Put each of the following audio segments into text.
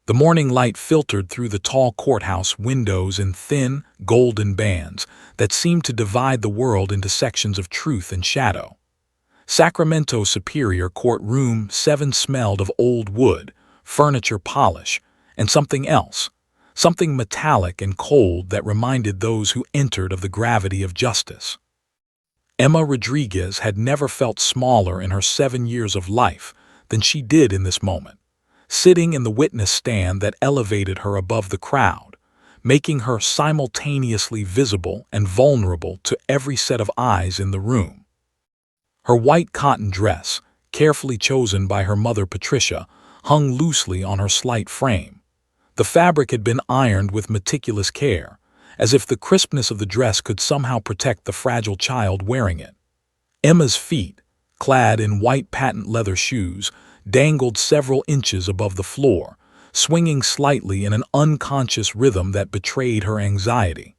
The morning light filtered through the tall courthouse windows in thin, golden bands that seemed to divide the world into sections of truth and shadow. Sacramento Superior Court Room 7 smelled of old wood, furniture polish, and something else, something metallic and cold that reminded those who entered of the gravity of justice. Emma Rodriguez had never felt smaller in her 7 years of life than she did in this moment, sitting in the witness stand that elevated her above the crowd, making her simultaneously visible and vulnerable to every set of eyes in the room. Her white cotton dress, carefully chosen by her mother Patricia, hung loosely on her slight frame. The fabric had been ironed with meticulous care, as if the crispness of the dress could somehow protect the fragile child wearing it. Emma's feet, clad in white patent leather shoes, dangled several inches above the floor, swinging slightly in an unconscious rhythm that betrayed her anxiety.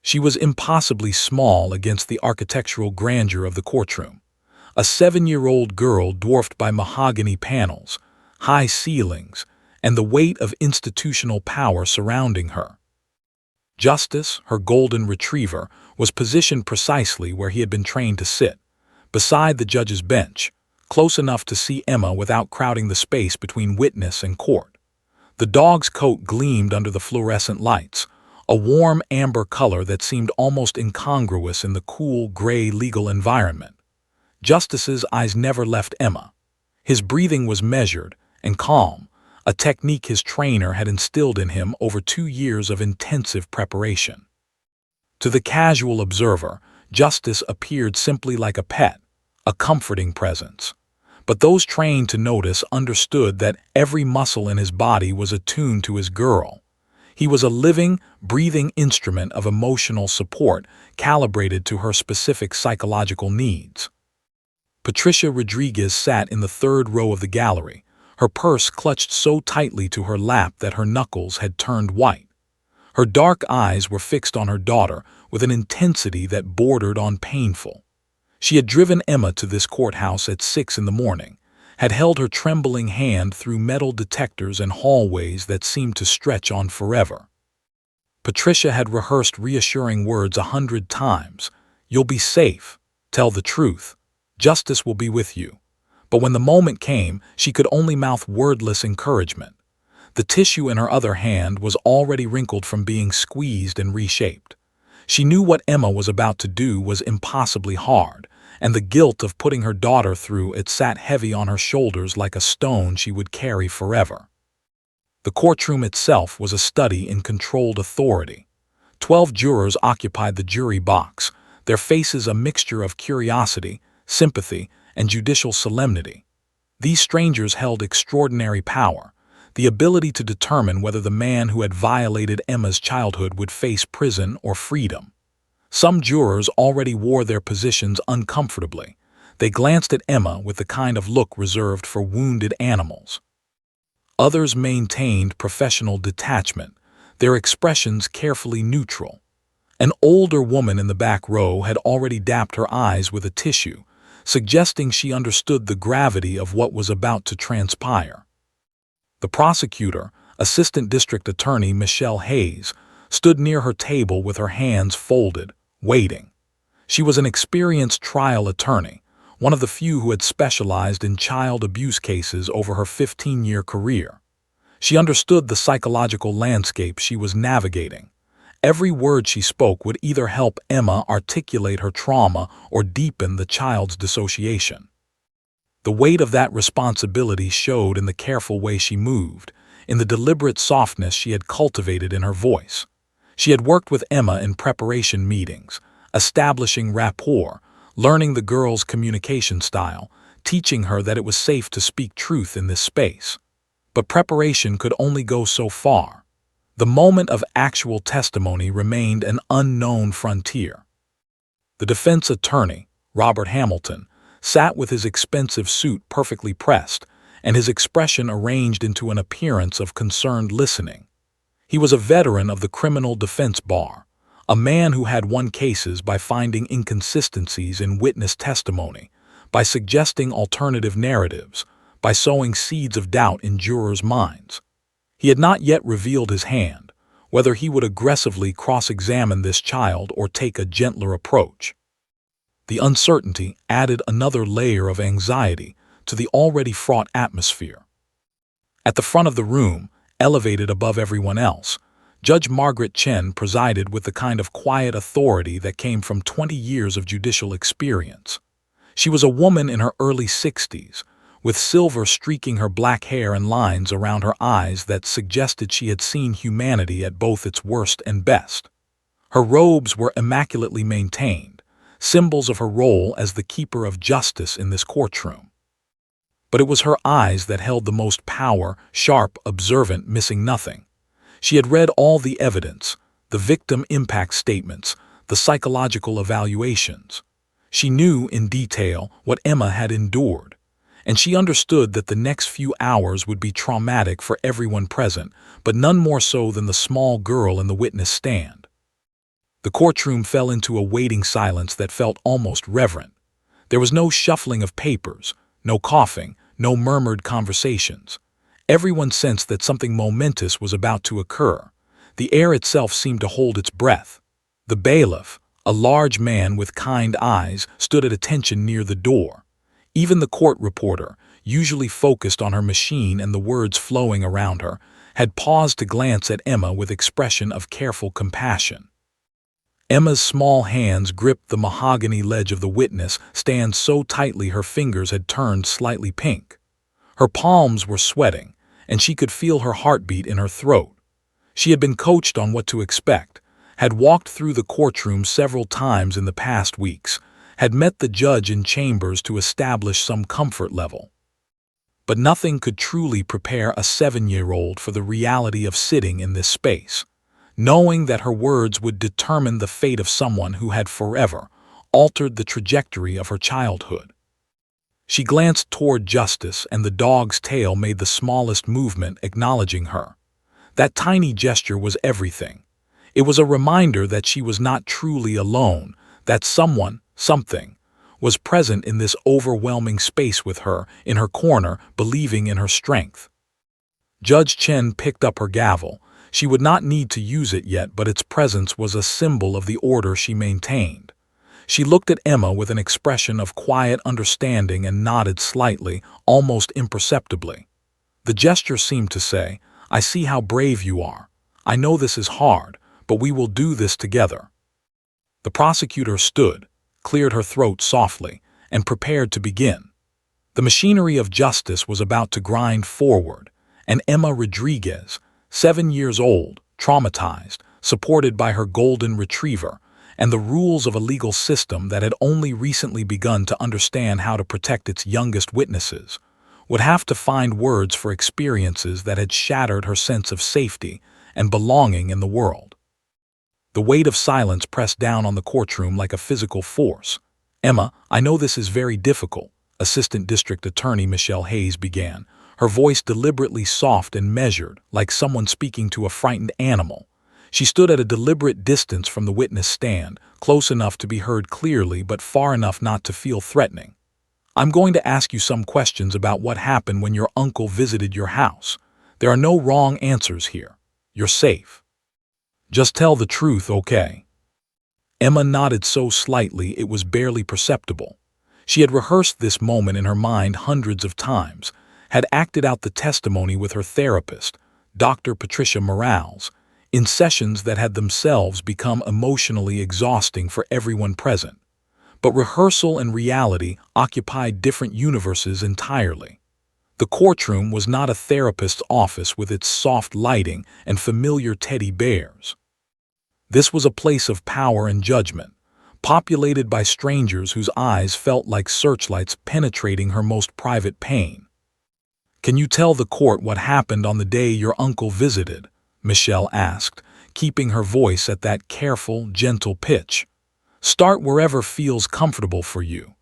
She was impossibly small against the architectural grandeur of the courtroom, a 7-year-old girl dwarfed by mahogany panels, high ceilings, and the weight of institutional power surrounding her. Justice, her golden retriever, was positioned precisely where he had been trained to sit, beside the judge's bench, close enough to see Emma without crowding the space between witness and court. The dog's coat gleamed under the fluorescent lights, a warm amber color that seemed almost incongruous in the cool, gray legal environment. Justice's eyes never left Emma. His breathing was measured and calm, a technique his trainer had instilled in him over 2 years of intensive preparation. To the casual observer, Justice appeared simply like a pet, a comforting presence. But those trained to notice understood that every muscle in his body was attuned to his girl. He was a living, breathing instrument of emotional support calibrated to her specific psychological needs. Patricia Rodriguez sat in the 3rd row of the gallery, her purse clutched so tightly to her lap that her knuckles had turned white. Her dark eyes were fixed on her daughter with an intensity that bordered on painful. She had driven Emma to this courthouse at 6 in the morning, had held her trembling hand through metal detectors and hallways that seemed to stretch on forever. Patricia had rehearsed reassuring words 100 times. "You'll be safe. Tell the truth. Justice will be with you." But when the moment came, she could only mouth wordless encouragement. The tissue in her other hand was already wrinkled from being squeezed and reshaped. She knew what Emma was about to do was impossibly hard, and the guilt of putting her daughter through it sat heavy on her shoulders like a stone she would carry forever. The courtroom itself was a study in controlled authority. 12 jurors occupied the jury box, their faces a mixture of curiosity, sympathy, and judicial solemnity. These strangers held extraordinary power, the ability to determine whether the man who had violated Emma's childhood would face prison or freedom. Some jurors already wore their positions uncomfortably. They glanced at Emma with the kind of look reserved for wounded animals. Others maintained professional detachment, their expressions carefully neutral. An older woman in the back row had already dapped her eyes with a tissue, suggesting she understood the gravity of what was about to transpire. The prosecutor, Assistant District Attorney Michelle Hayes, stood near her table with her hands folded, waiting. She was an experienced trial attorney, one of the few who had specialized in child abuse cases over her 15-year career. She understood the psychological landscape she was navigating. Every word she spoke would either help Emma articulate her trauma or deepen the child's dissociation. The weight of that responsibility showed in the careful way she moved, in the deliberate softness she had cultivated in her voice. She had worked with Emma in preparation meetings, establishing rapport, learning the girl's communication style, teaching her that it was safe to speak truth in this space. But preparation could only go so far. The moment of actual testimony remained an unknown frontier. The defense attorney, Robert Hamilton, sat with his expensive suit perfectly pressed and his expression arranged into an appearance of concerned listening. He was a veteran of the criminal defense bar, a man who had won cases by finding inconsistencies in witness testimony, by suggesting alternative narratives, by sowing seeds of doubt in jurors' minds. He had not yet revealed his hand, whether he would aggressively cross-examine this child or take a gentler approach. The uncertainty added another layer of anxiety to the already fraught atmosphere. At the front of the room, elevated above everyone else, Judge Margaret Chen presided with the kind of quiet authority that came from 20 years of judicial experience. She was a woman in her early 60s, with silver streaking her black hair and lines around her eyes that suggested she had seen humanity at both its worst and best. Her robes were immaculately maintained, symbols of her role as the keeper of justice in this courtroom. But it was her eyes that held the most power, sharp, observant, missing nothing. She had read all the evidence, the victim impact statements, the psychological evaluations. She knew in detail what Emma had endured, and she understood that the next few hours would be traumatic for everyone present, but none more so than the small girl in the witness stand. The courtroom fell into a waiting silence that felt almost reverent. There was no shuffling of papers, no coughing, no murmured conversations. Everyone sensed that something momentous was about to occur. The air itself seemed to hold its breath. The bailiff, a large man with kind eyes, stood at attention near the door. Even the court reporter, usually focused on her machine and the words flowing around her, had paused to glance at Emma with expression of careful compassion. Emma's small hands gripped the mahogany ledge of the witness stand so tightly her fingers had turned slightly pink. Her palms were sweating, and she could feel her heartbeat in her throat. She had been coached on what to expect, had walked through the courtroom several times in the past weeks, had met the judge in chambers to establish some comfort level. But nothing could truly prepare a 7-year-old for the reality of sitting in this space, knowing that her words would determine the fate of someone who had forever altered the trajectory of her childhood. She glanced toward Justice, and the dog's tail made the smallest movement, acknowledging her. That tiny gesture was everything. It was a reminder that she was not truly alone, that someone, something, was present in this overwhelming space with her, in her corner, believing in her strength. Judge Chen picked up her gavel. She would not need to use it yet, but its presence was a symbol of the order she maintained. She looked at Emma with an expression of quiet understanding and nodded slightly, almost imperceptibly. The gesture seemed to say, "I see how brave you are. I know this is hard, but we will do this together." The prosecutor stood, cleared her throat softly, and prepared to begin. The machinery of justice was about to grind forward, and Emma Rodriguez, 7 years old, traumatized, supported by her golden retriever, and the rules of a legal system that had only recently begun to understand how to protect its youngest witnesses, would have to find words for experiences that had shattered her sense of safety and belonging in the world. The weight of silence pressed down on the courtroom like a physical force. "Emma, I know this is very difficult," Assistant District Attorney Michelle Hayes began, her voice deliberately soft and measured, like someone speaking to a frightened animal. She stood at a deliberate distance from the witness stand, close enough to be heard clearly but far enough not to feel threatening. "I'm going to ask you some questions about what happened when your uncle visited your house. There are no wrong answers here. You're safe. Just tell the truth, okay?" Emma nodded so slightly it was barely perceptible. She had rehearsed this moment in her mind hundreds of times, had acted out the testimony with her therapist, Dr. Patricia Morales, in sessions that had themselves become emotionally exhausting for everyone present. But rehearsal and reality occupied different universes entirely. The courtroom was not a therapist's office with its soft lighting and familiar teddy bears. This was a place of power and judgment, populated by strangers whose eyes felt like searchlights penetrating her most private pain. "Can you tell the court what happened on the day your uncle visited?" Michelle asked, keeping her voice at that careful, gentle pitch. "Start wherever feels comfortable for you."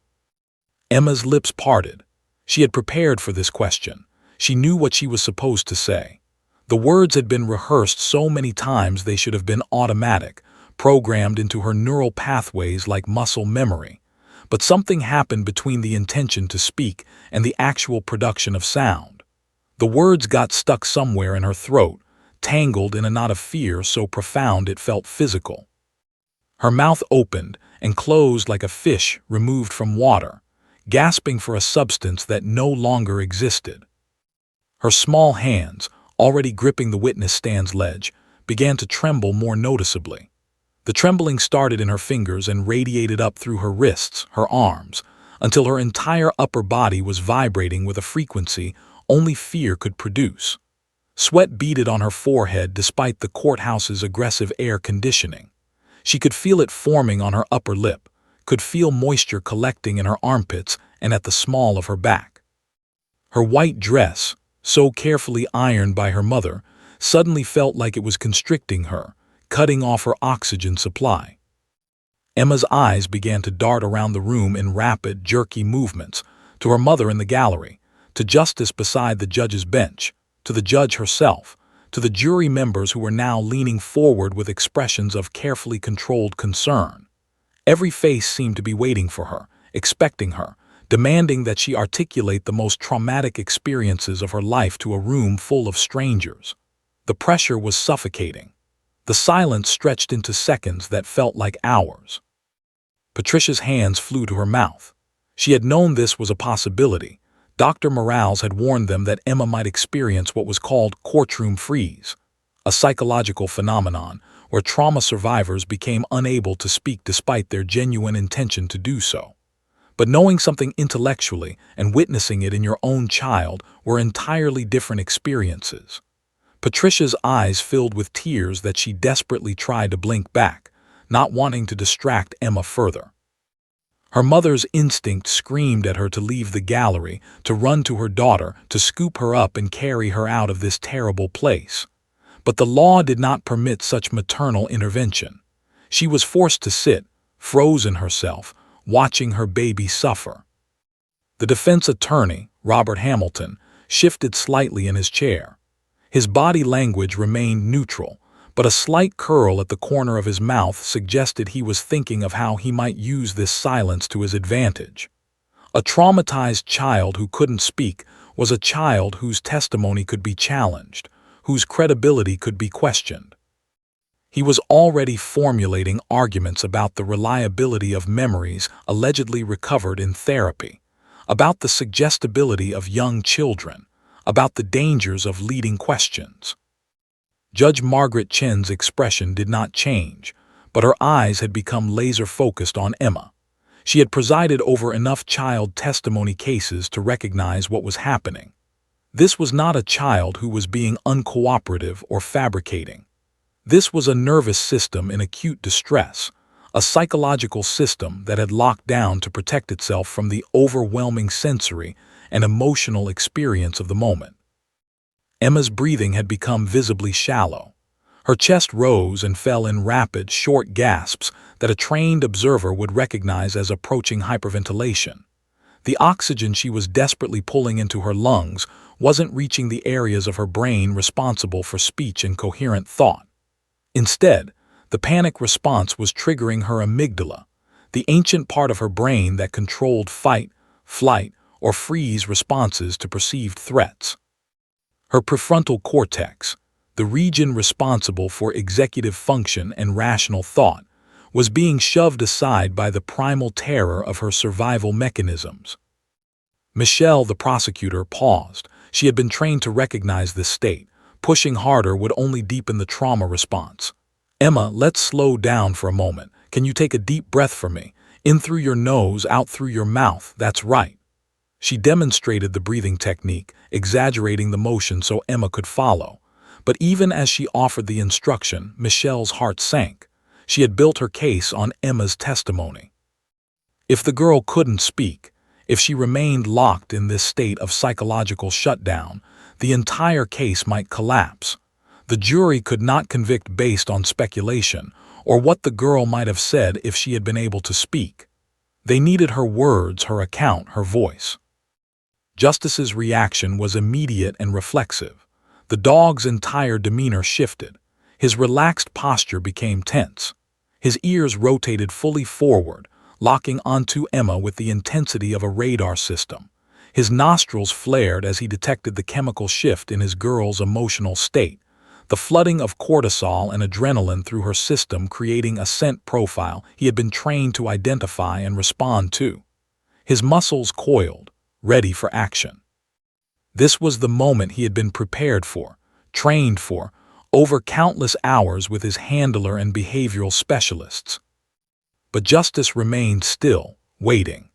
Emma's lips parted. She had prepared for this question. She knew what she was supposed to say. The words had been rehearsed so many times they should have been automatic, programmed into her neural pathways like muscle memory. But something happened between the intention to speak and the actual production of sound. The words got stuck somewhere in her throat, tangled in a knot of fear so profound it felt physical. Her mouth opened and closed like a fish removed from water, gasping for a substance that no longer existed. Her small hands, already gripping the witness stand's ledge, began to tremble more noticeably. The trembling started in her fingers and radiated up through her wrists, her arms, until her entire upper body was vibrating with a frequency only fear could produce. Sweat beaded on her forehead despite the courthouse's aggressive air conditioning. She could feel it forming on her upper lip, could feel moisture collecting in her armpits and at the small of her back. Her white dress, so carefully ironed by her mother, suddenly felt like it was constricting her, cutting off her oxygen supply. Emma's eyes began to dart around the room in rapid, jerky movements, to her mother in the gallery, to Justice beside the judge's bench, to the judge herself, to the jury members who were now leaning forward with expressions of carefully controlled concern. Every face seemed to be waiting for her, expecting her, demanding that she articulate the most traumatic experiences of her life to a room full of strangers. The pressure was suffocating. The silence stretched into seconds that felt like hours. Patricia's hands flew to her mouth. She had known this was a possibility. Dr. Morales had warned them that Emma might experience what was called courtroom freeze, a psychological phenomenon where trauma survivors became unable to speak despite their genuine intention to do so. But knowing something intellectually and witnessing it in your own child were entirely different experiences. Patricia's eyes filled with tears that she desperately tried to blink back, not wanting to distract Emma further. Her mother's instinct screamed at her to leave the gallery, to run to her daughter, to scoop her up and carry her out of this terrible place. But the law did not permit such maternal intervention. She was forced to sit, frozen herself, watching her baby suffer. The defense attorney, Robert Hamilton, shifted slightly in his chair. His body language remained neutral, but a slight curl at the corner of his mouth suggested he was thinking of how he might use this silence to his advantage. A traumatized child who couldn't speak was a child whose testimony could be challenged, whose credibility could be questioned. He was already formulating arguments about the reliability of memories allegedly recovered in therapy, about the suggestibility of young children, about the dangers of leading questions. Judge Margaret Chen's expression did not change, but her eyes had become laser-focused on Emma. She had presided over enough child testimony cases to recognize what was happening. This was not a child who was being uncooperative or fabricating. This was a nervous system in acute distress, a psychological system that had locked down to protect itself from the overwhelming sensory and emotional experience of the moment. Emma's breathing had become visibly shallow. Her chest rose and fell in rapid, short gasps that a trained observer would recognize as approaching hyperventilation. The oxygen she was desperately pulling into her lungs wasn't reaching the areas of her brain responsible for speech and coherent thought. Instead, the panic response was triggering her amygdala, the ancient part of her brain that controlled fight, flight, or freeze responses to perceived threats. Her prefrontal cortex, the region responsible for executive function and rational thought, was being shoved aside by the primal terror of her survival mechanisms. Michelle, the prosecutor, paused. She had been trained to recognize this state. Pushing harder would only deepen the trauma response. Emma, let's slow down for a moment. Can you take a deep breath for me? In through your nose, out through your mouth. That's right. She demonstrated the breathing technique, exaggerating the motion so Emma could follow. But even as she offered the instruction, Michelle's heart sank. She had built her case on Emma's testimony. If the girl couldn't speak, if she remained locked in this state of psychological shutdown, the entire case might collapse. The jury could not convict based on speculation or what the girl might have said if she had been able to speak. They needed her words, her account, her voice. Justice's reaction was immediate and reflexive. The dog's entire demeanor shifted. His relaxed posture became tense. His ears rotated fully forward, locking onto Emma with the intensity of a radar system. His nostrils flared as he detected the chemical shift in his girl's emotional state, the flooding of cortisol and adrenaline through her system creating a scent profile he had been trained to identify and respond to. His muscles coiled, ready for action. This was the moment he had been prepared for, trained for, over countless hours with his handler and behavioral specialists. But Justice remained still, waiting.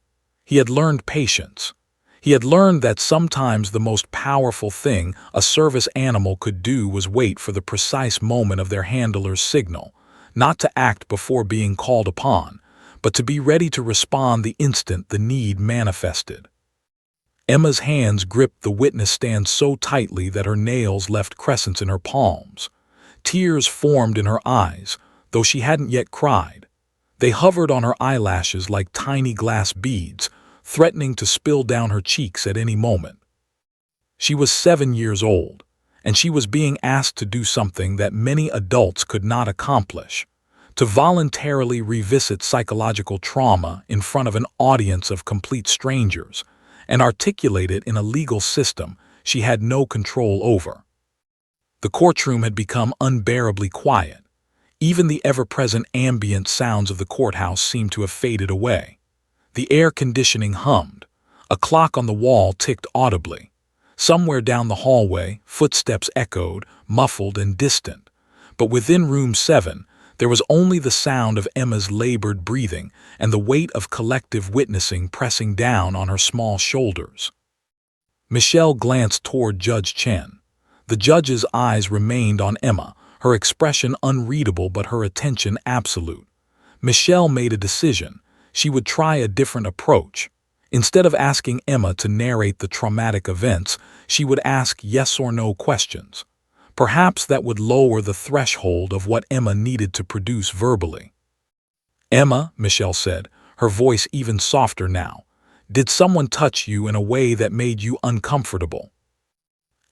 He had learned patience. He had learned that sometimes the most powerful thing a service animal could do was wait for the precise moment of their handler's signal, not to act before being called upon, but to be ready to respond the instant the need manifested. Emma's hands gripped the witness stand so tightly that her nails left crescents in her palms. Tears formed in her eyes, though she hadn't yet cried. They hovered on her eyelashes like tiny glass beads, threatening to spill down her cheeks at any moment. She was 7 years old, and she was being asked to do something that many adults could not accomplish, to voluntarily revisit psychological trauma in front of an audience of complete strangers, and articulate it in a legal system she had no control over. The courtroom had become unbearably quiet. Even the ever-present ambient sounds of the courthouse seemed to have faded away. The air conditioning hummed. A clock on the wall ticked audibly. Somewhere down the hallway, footsteps echoed, muffled and distant. But within room 7, there was only the sound of Emma's labored breathing and the weight of collective witnessing pressing down on her small shoulders. Michelle glanced toward Judge Chen. The judge's eyes remained on Emma, her expression unreadable but her attention absolute. Michelle made a decision. She would try a different approach. Instead of asking Emma to narrate the traumatic events, she would ask yes or no questions. Perhaps that would lower the threshold of what Emma needed to produce verbally. "Emma," Michelle said, her voice even softer now, "did someone touch you in a way that made you uncomfortable?"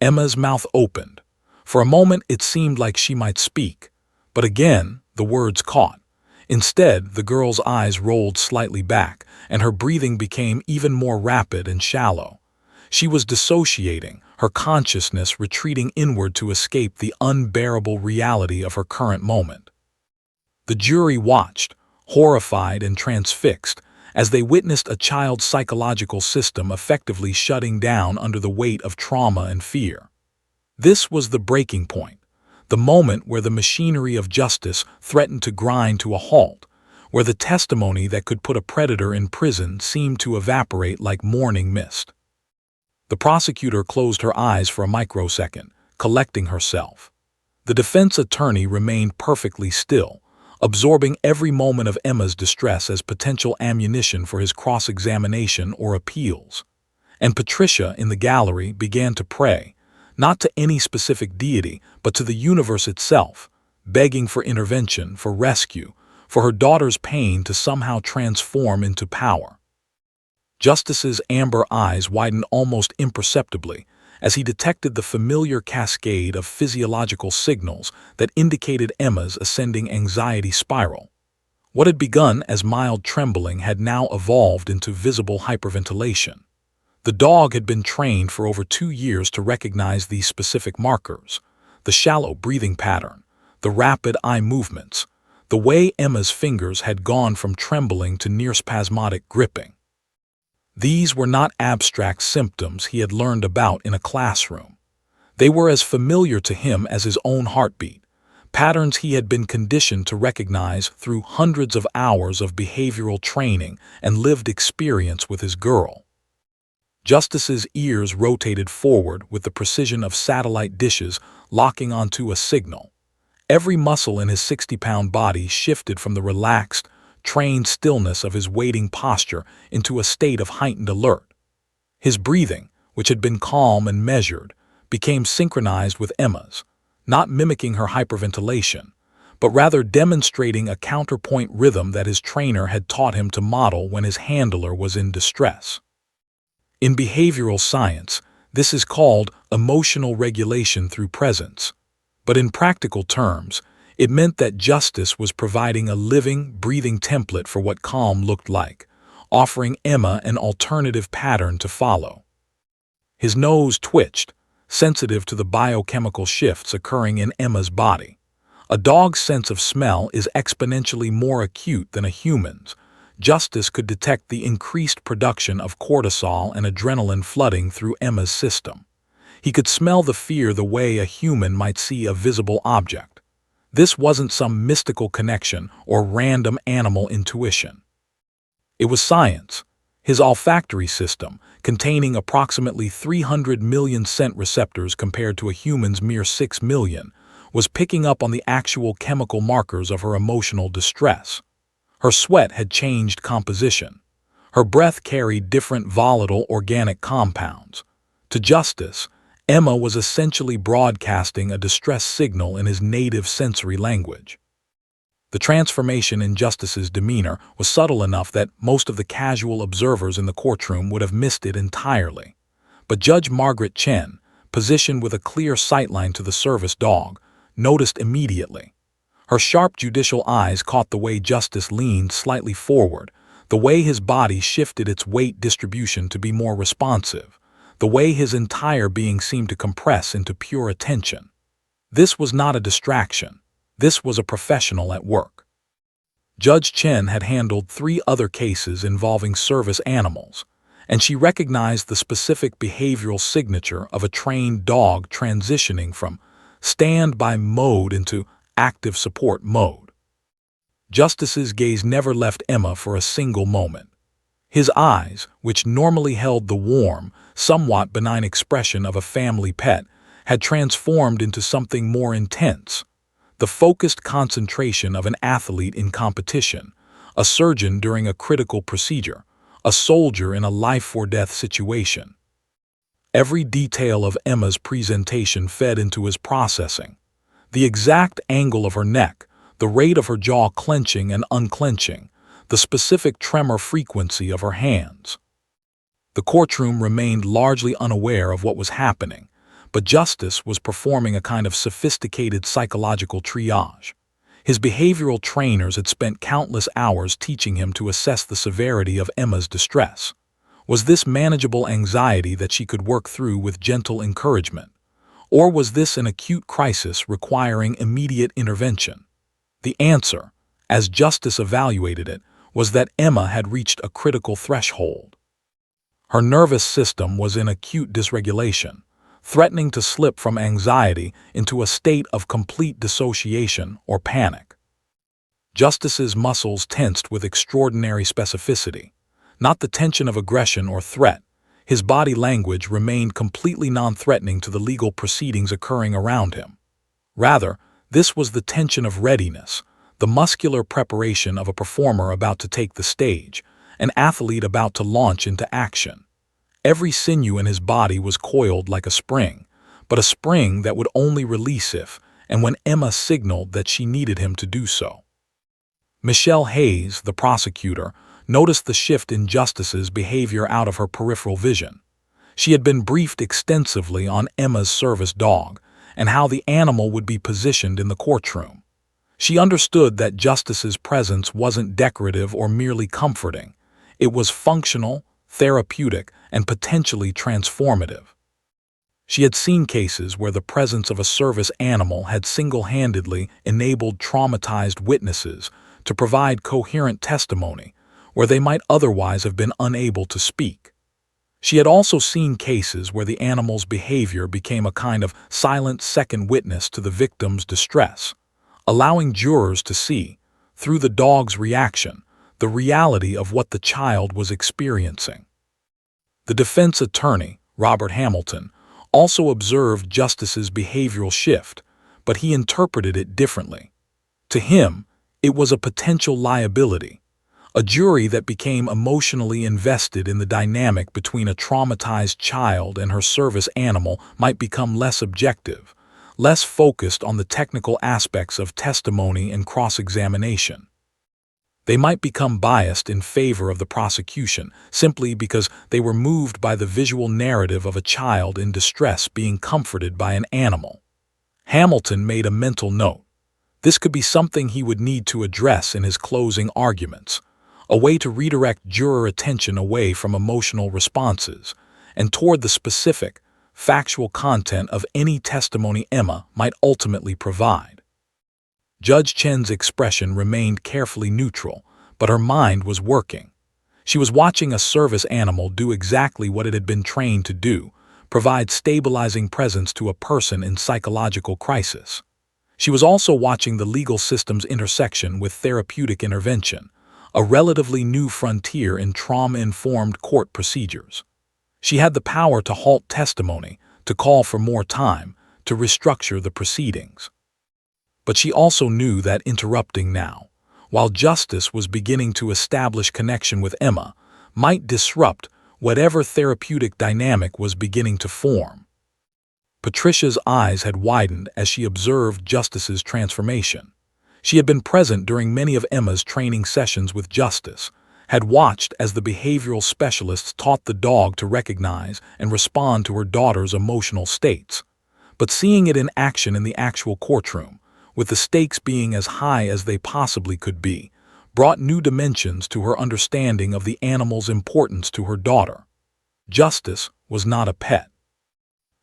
Emma's mouth opened. For a moment it seemed like she might speak, but again the words caught. Instead, the girl's eyes rolled slightly back, and her breathing became even more rapid and shallow. She was dissociating, her consciousness retreating inward to escape the unbearable reality of her current moment. The jury watched, horrified and transfixed, as they witnessed a child's psychological system effectively shutting down under the weight of trauma and fear. This was the breaking point, the moment where the machinery of justice threatened to grind to a halt, where the testimony that could put a predator in prison seemed to evaporate like morning mist. The prosecutor closed her eyes for a microsecond, collecting herself. The defense attorney remained perfectly still, absorbing every moment of Emma's distress as potential ammunition for his cross-examination or appeals. And Patricia in the gallery began to pray, not to any specific deity, but to the universe itself, begging for intervention, for rescue, for her daughter's pain to somehow transform into power. Justice's amber eyes widened almost imperceptibly as he detected the familiar cascade of physiological signals that indicated Emma's ascending anxiety spiral. What had begun as mild trembling had now evolved into visible hyperventilation. The dog had been trained for over 2 years to recognize these specific markers: the shallow breathing pattern, the rapid eye movements, the way Emma's fingers had gone from trembling to near spasmodic gripping. These were not abstract symptoms he had learned about in a classroom. They were as familiar to him as his own heartbeat, patterns he had been conditioned to recognize through hundreds of hours of behavioral training and lived experience with his girl. Justice's ears rotated forward with the precision of satellite dishes locking onto a signal. Every muscle in his 60-pound body shifted from the relaxed, trained stillness of his waiting posture into a state of heightened alert. His breathing, which had been calm and measured, became synchronized with Emma's, not mimicking her hyperventilation, but rather demonstrating a counterpoint rhythm that his trainer had taught him to model when his handler was in distress. In behavioral science, this is called emotional regulation through presence. But in practical terms, it meant that Justice was providing a living, breathing template for what calm looked like, offering Emma an alternative pattern to follow. His nose twitched, sensitive to the biochemical shifts occurring in Emma's body. A dog's sense of smell is exponentially more acute than a human's. Justice could detect the increased production of cortisol and adrenaline flooding through Emma's system. He could smell the fear the way a human might see a visible object. This wasn't some mystical connection or random animal intuition. It was science. His olfactory system, containing approximately 300 million scent receptors compared to a human's mere 6 million, was picking up on the actual chemical markers of her emotional distress. Her sweat had changed composition. Her breath carried different volatile organic compounds. To Justice, Emma was essentially broadcasting a distress signal in his native sensory language. The transformation in Justice's demeanor was subtle enough that most of the casual observers in the courtroom would have missed it entirely. But Judge Margaret Chen, positioned with a clear sightline to the service dog, noticed immediately. Her sharp judicial eyes caught the way Justice leaned slightly forward, the way his body shifted its weight distribution to be more responsive, the way his entire being seemed to compress into pure attention. This was not a distraction. This was a professional at work. Judge Chen had handled 3 other cases involving service animals, and she recognized the specific behavioral signature of a trained dog transitioning from standby mode into active support mode. Justice's gaze never left Emma for a single moment. His eyes, which normally held the warm, somewhat benign expression of a family pet, had transformed into something more intense. The focused concentration of an athlete in competition, a surgeon during a critical procedure, a soldier in a life-or-death situation. Every detail of Emma's presentation fed into his processing. The exact angle of her neck, the rate of her jaw clenching and unclenching, the specific tremor frequency of her hands. The courtroom remained largely unaware of what was happening, but Justice was performing a kind of sophisticated psychological triage. His behavioral trainers had spent countless hours teaching him to assess the severity of Emma's distress. Was this manageable anxiety that she could work through with gentle encouragement? Or was this an acute crisis requiring immediate intervention? The answer, as Justice evaluated it, was that Emma had reached a critical threshold. Her nervous system was in acute dysregulation, threatening to slip from anxiety into a state of complete dissociation or panic. Justice's muscles tensed with extraordinary specificity. Not the tension of aggression or threat. His body language remained completely non-threatening to the legal proceedings occurring around him. Rather, this was the tension of readiness, the muscular preparation of a performer about to take the stage, an athlete about to launch into action. Every sinew in his body was coiled like a spring, but a spring that would only release if and when Emma signaled that she needed him to do so. Michelle Hayes, the prosecutor, noticed the shift in Justice's behavior out of her peripheral vision. She had been briefed extensively on Emma's service dog and how the animal would be positioned in the courtroom. She understood that Justice's presence wasn't decorative or merely comforting. It was functional, therapeutic, and potentially transformative. She had seen cases where the presence of a service animal had single-handedly enabled traumatized witnesses to provide coherent testimony where they might otherwise have been unable to speak. She had also seen cases where the animal's behavior became a kind of silent second witness to the victim's distress, allowing jurors to see, through the dog's reaction, the reality of what the child was experiencing. The defense attorney, Robert Hamilton, also observed Justice's behavioral shift, but he interpreted it differently. To him, it was a potential liability, a jury that became emotionally invested in the dynamic between a traumatized child and her service animal might become less objective, less focused on the technical aspects of testimony and cross-examination. They might become biased in favor of the prosecution simply because they were moved by the visual narrative of a child in distress being comforted by an animal. Hamilton made a mental note. This could be something he would need to address in his closing arguments, a way to redirect juror attention away from emotional responses and toward the specific, factual content of any testimony Emma might ultimately provide. Judge Chen's expression remained carefully neutral, but her mind was working. She was watching a service animal do exactly what it had been trained to do, provide stabilizing presence to a person in psychological crisis. She was also watching the legal system's intersection with therapeutic intervention, a relatively new frontier in trauma-informed court procedures. She had the power to halt testimony, to call for more time, to restructure the proceedings. But she also knew that interrupting now, while justice was beginning to establish connection with Emma, might disrupt whatever therapeutic dynamic was beginning to form. Patricia's eyes had widened as she observed Justice's transformation. She had been present during many of Emma's training sessions with Justice, had watched as the behavioral specialists taught the dog to recognize and respond to her daughter's emotional states. But seeing it in action in the actual courtroom, with the stakes being as high as they possibly could be, brought new dimensions to her understanding of the animal's importance to her daughter. Justice was not a pet.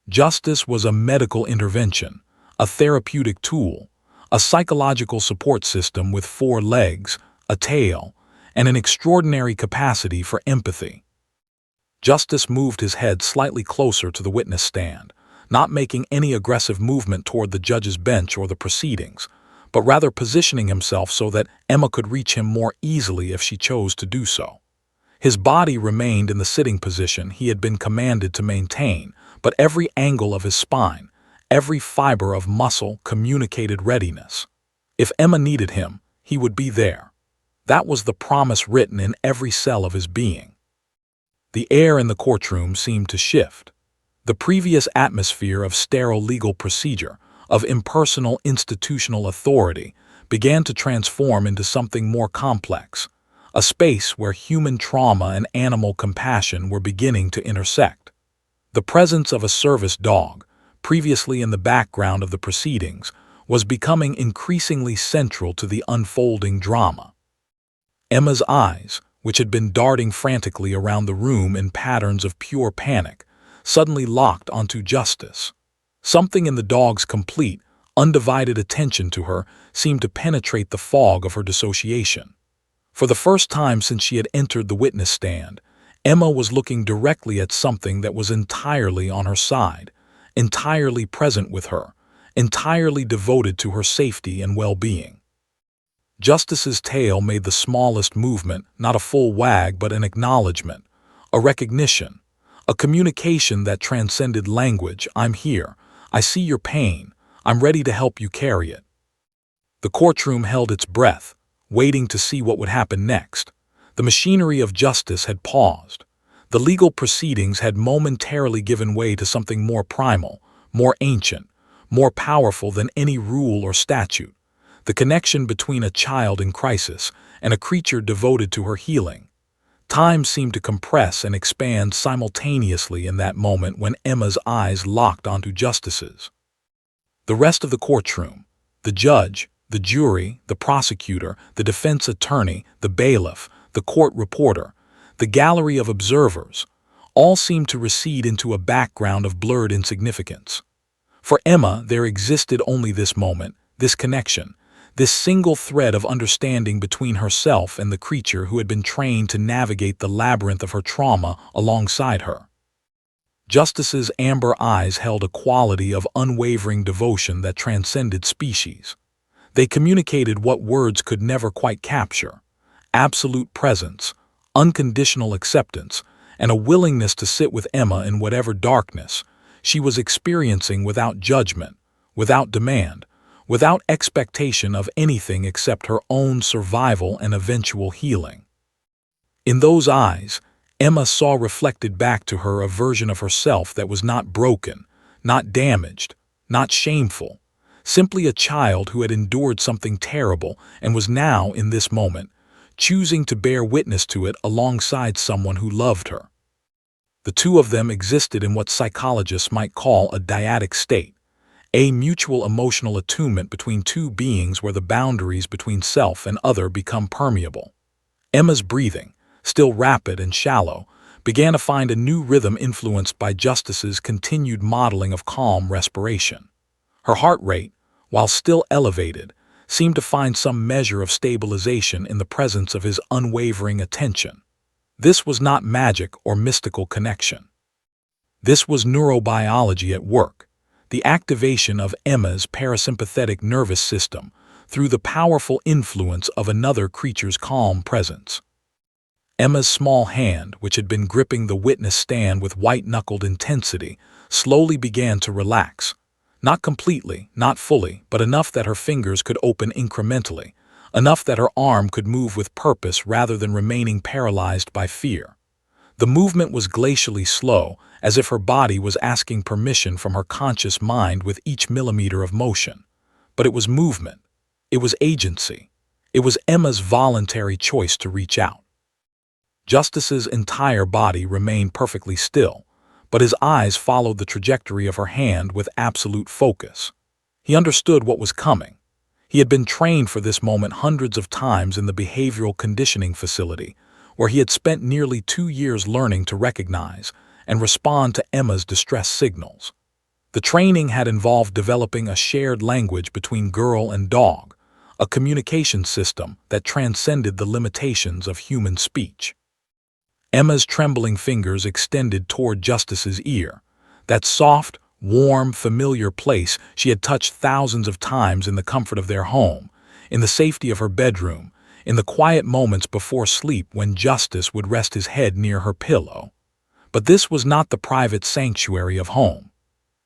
Justice was a medical intervention, a therapeutic tool, a psychological support system with 4 legs, a tail, and an extraordinary capacity for empathy. Justice moved his head slightly closer to the witness stand, not making any aggressive movement toward the judge's bench or the proceedings, but rather positioning himself so that Emma could reach him more easily if she chose to do so. His body remained in the sitting position he had been commanded to maintain, but every angle of his spine, every fiber of muscle communicated readiness. If Emma needed him, he would be there. That was the promise written in every cell of his being. The air in the courtroom seemed to shift. The previous atmosphere of sterile legal procedure, of impersonal institutional authority, began to transform into something more complex, a space where human trauma and animal compassion were beginning to intersect. The presence of a service dog, previously in the background of the proceedings, was becoming increasingly central to the unfolding drama. Emma's eyes, which had been darting frantically around the room in patterns of pure panic, suddenly locked onto Justice. Something in the dog's complete, undivided attention to her seemed to penetrate the fog of her dissociation. For the first time since she had entered the witness stand, Emma was looking directly at something that was entirely on her side, entirely present with her, entirely devoted to her safety and well-being. Justice's tail made the smallest movement, not a full wag but an acknowledgement, a recognition, a communication that transcended language. I'm here, I see your pain, I'm ready to help you carry it. The courtroom held its breath, waiting to see what would happen next. The machinery of justice had paused. The legal proceedings had momentarily given way to something more primal, more ancient, more powerful than any rule or statute. The connection between a child in crisis and a creature devoted to her healing. Time seemed to compress and expand simultaneously in that moment when Emma's eyes locked onto Justice's. The rest of the courtroom, the judge, the jury, the prosecutor, the defense attorney, the bailiff, the court reporter, the gallery of observers, all seemed to recede into a background of blurred insignificance. For Emma, there existed only this moment, this connection, this single thread of understanding between herself and the creature who had been trained to navigate the labyrinth of her trauma alongside her. Justice's amber eyes held a quality of unwavering devotion that transcended species. They communicated what words could never quite capture: absolute presence, unconditional acceptance, and a willingness to sit with Emma in whatever darkness she was experiencing without judgment, without demand, without expectation of anything except her own survival and eventual healing. In those eyes, Emma saw reflected back to her a version of herself that was not broken, not damaged, not shameful, simply a child who had endured something terrible and was now, in this moment, choosing to bear witness to it alongside someone who loved her. The two of them existed in what psychologists might call a dyadic state, a mutual emotional attunement between two beings where the boundaries between self and other become permeable. Emma's breathing, still rapid and shallow, began to find a new rhythm influenced by Justice's continued modeling of calm respiration. Her heart rate, while still elevated, seemed to find some measure of stabilization in the presence of his unwavering attention. This was not magic or mystical connection. This was neurobiology at work, the activation of Emma's parasympathetic nervous system through the powerful influence of another creature's calm presence. Emma's small hand, which had been gripping the witness stand with white-knuckled intensity, slowly began to relax. Not completely, not fully, but enough that her fingers could open incrementally, enough that her arm could move with purpose rather than remaining paralyzed by fear. The movement was glacially slow, as if her body was asking permission from her conscious mind with each millimeter of motion. But it was movement. It was agency. It was Emma's voluntary choice to reach out. Justice's entire body remained perfectly still, but his eyes followed the trajectory of her hand with absolute focus. He understood what was coming. He had been trained for this moment hundreds of times in the behavioral conditioning facility, where he had spent nearly 2 years learning to recognize and respond to Emma's distress signals. The training had involved developing a shared language between girl and dog, a communication system that transcended the limitations of human speech. Emma's trembling fingers extended toward Justice's ear, that soft, warm, familiar place she had touched thousands of times in the comfort of their home, in the safety of her bedroom, in the quiet moments before sleep when Justice would rest his head near her pillow. But this was not the private sanctuary of home.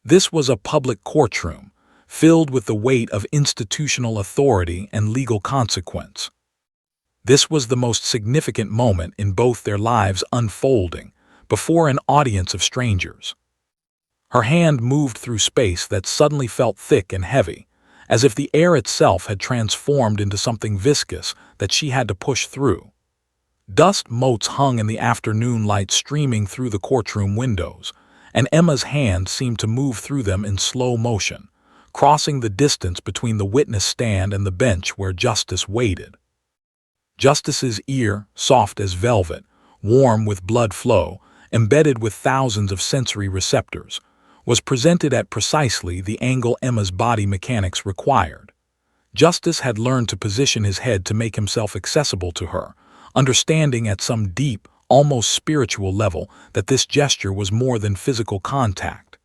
This was a public courtroom, filled with the weight of institutional authority and legal consequence. This was the most significant moment in both their lives unfolding before an audience of strangers. Her hand moved through space that suddenly felt thick and heavy, as if the air itself had transformed into something viscous that she had to push through. Dust motes hung in the afternoon light streaming through the courtroom windows, and Emma's hand seemed to move through them in slow motion, crossing the distance between the witness stand and the bench where Justice waited. Justice's ear, soft as velvet, warm with blood flow, embedded with thousands of sensory receptors, was presented at precisely the angle Emma's body mechanics required. Justice had learned to position his head to make himself accessible to her, understanding at some deep, almost spiritual level that this gesture was more than physical contact.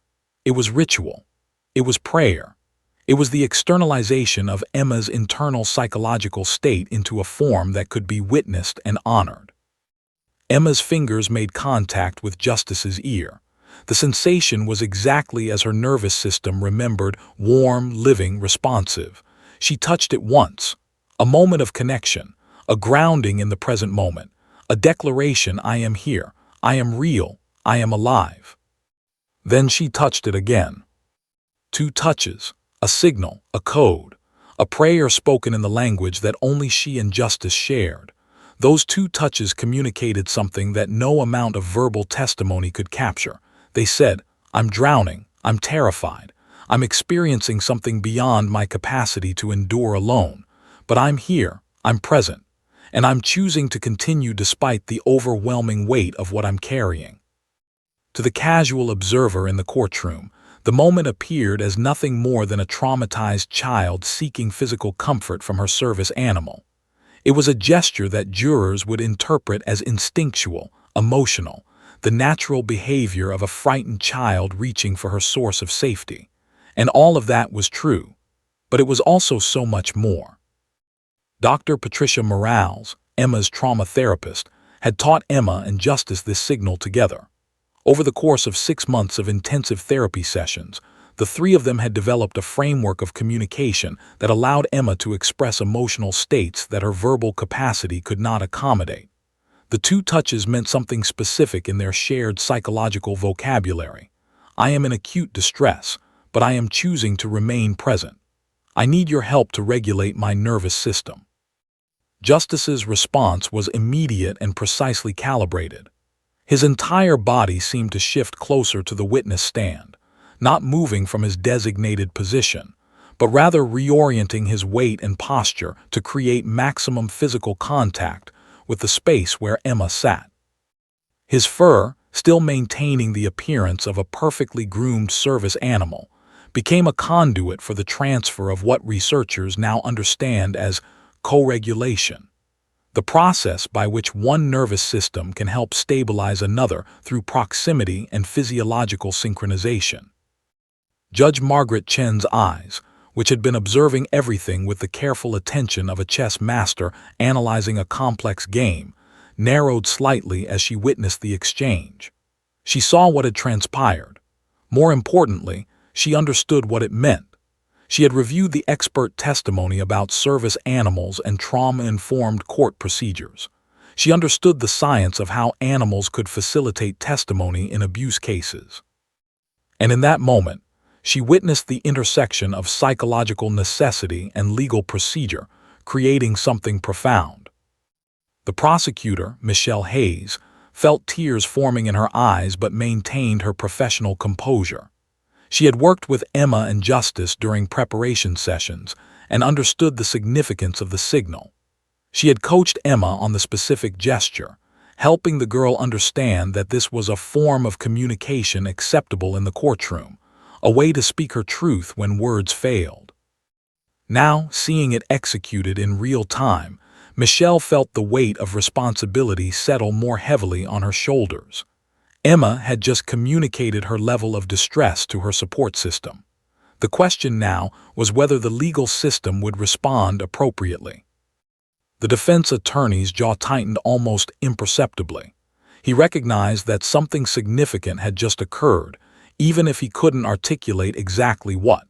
It was ritual. It was prayer. It was the externalization of Emma's internal psychological state into a form that could be witnessed and honored. Emma's fingers made contact with Justice's ear. The sensation was exactly as her nervous system remembered, warm, living, responsive. She touched it once, a moment of connection, a grounding in the present moment, a declaration, I am here, I am real, I am alive. Then she touched it again. 2 touches, a signal, a code, a prayer spoken in the language that only she and Justice shared. Those 2 touches communicated something that no amount of verbal testimony could capture. They said, I'm drowning, I'm terrified, I'm experiencing something beyond my capacity to endure alone, but I'm here, I'm present, and I'm choosing to continue despite the overwhelming weight of what I'm carrying. To the casual observer in the courtroom, the moment appeared as nothing more than a traumatized child seeking physical comfort from her service animal. It was a gesture that jurors would interpret as instinctual, emotional, the natural behavior of a frightened child reaching for her source of safety. And all of that was true, but it was also so much more. Dr. Patricia Morales, Emma's trauma therapist, had taught Emma and Justice this signal together. Over the course of 6 months of intensive therapy sessions, the 3 of them had developed a framework of communication that allowed Emma to express emotional states that her verbal capacity could not accommodate. The 2 touches meant something specific in their shared psychological vocabulary. I am in acute distress, but I am choosing to remain present. I need your help to regulate my nervous system. Justice's response was immediate and precisely calibrated. His entire body seemed to shift closer to the witness stand, not moving from his designated position, but rather reorienting his weight and posture to create maximum physical contact with the space where Emma sat. His fur, still maintaining the appearance of a perfectly groomed service animal, became a conduit for the transfer of what researchers now understand as co-regulation, the process by which one nervous system can help stabilize another through proximity and physiological synchronization. Judge Margaret Chen's eyes, which had been observing everything with the careful attention of a chess master analyzing a complex game, narrowed slightly as she witnessed the exchange. She saw what had transpired. More importantly, she understood what it meant. She had reviewed the expert testimony about service animals and trauma-informed court procedures. She understood the science of how animals could facilitate testimony in abuse cases. And in that moment, she witnessed the intersection of psychological necessity and legal procedure, creating something profound. The prosecutor, Michelle Hayes, felt tears forming in her eyes but maintained her professional composure. She had worked with Emma and Justice during preparation sessions and understood the significance of the signal. She had coached Emma on the specific gesture, helping the girl understand that this was a form of communication acceptable in the courtroom, a way to speak her truth when words failed. Now, seeing it executed in real time, Michelle felt the weight of responsibility settle more heavily on her shoulders. Emma had just communicated her level of distress to her support system. The question now was whether the legal system would respond appropriately. The defense attorney's jaw tightened almost imperceptibly. He recognized that something significant had just occurred, even if he couldn't articulate exactly what.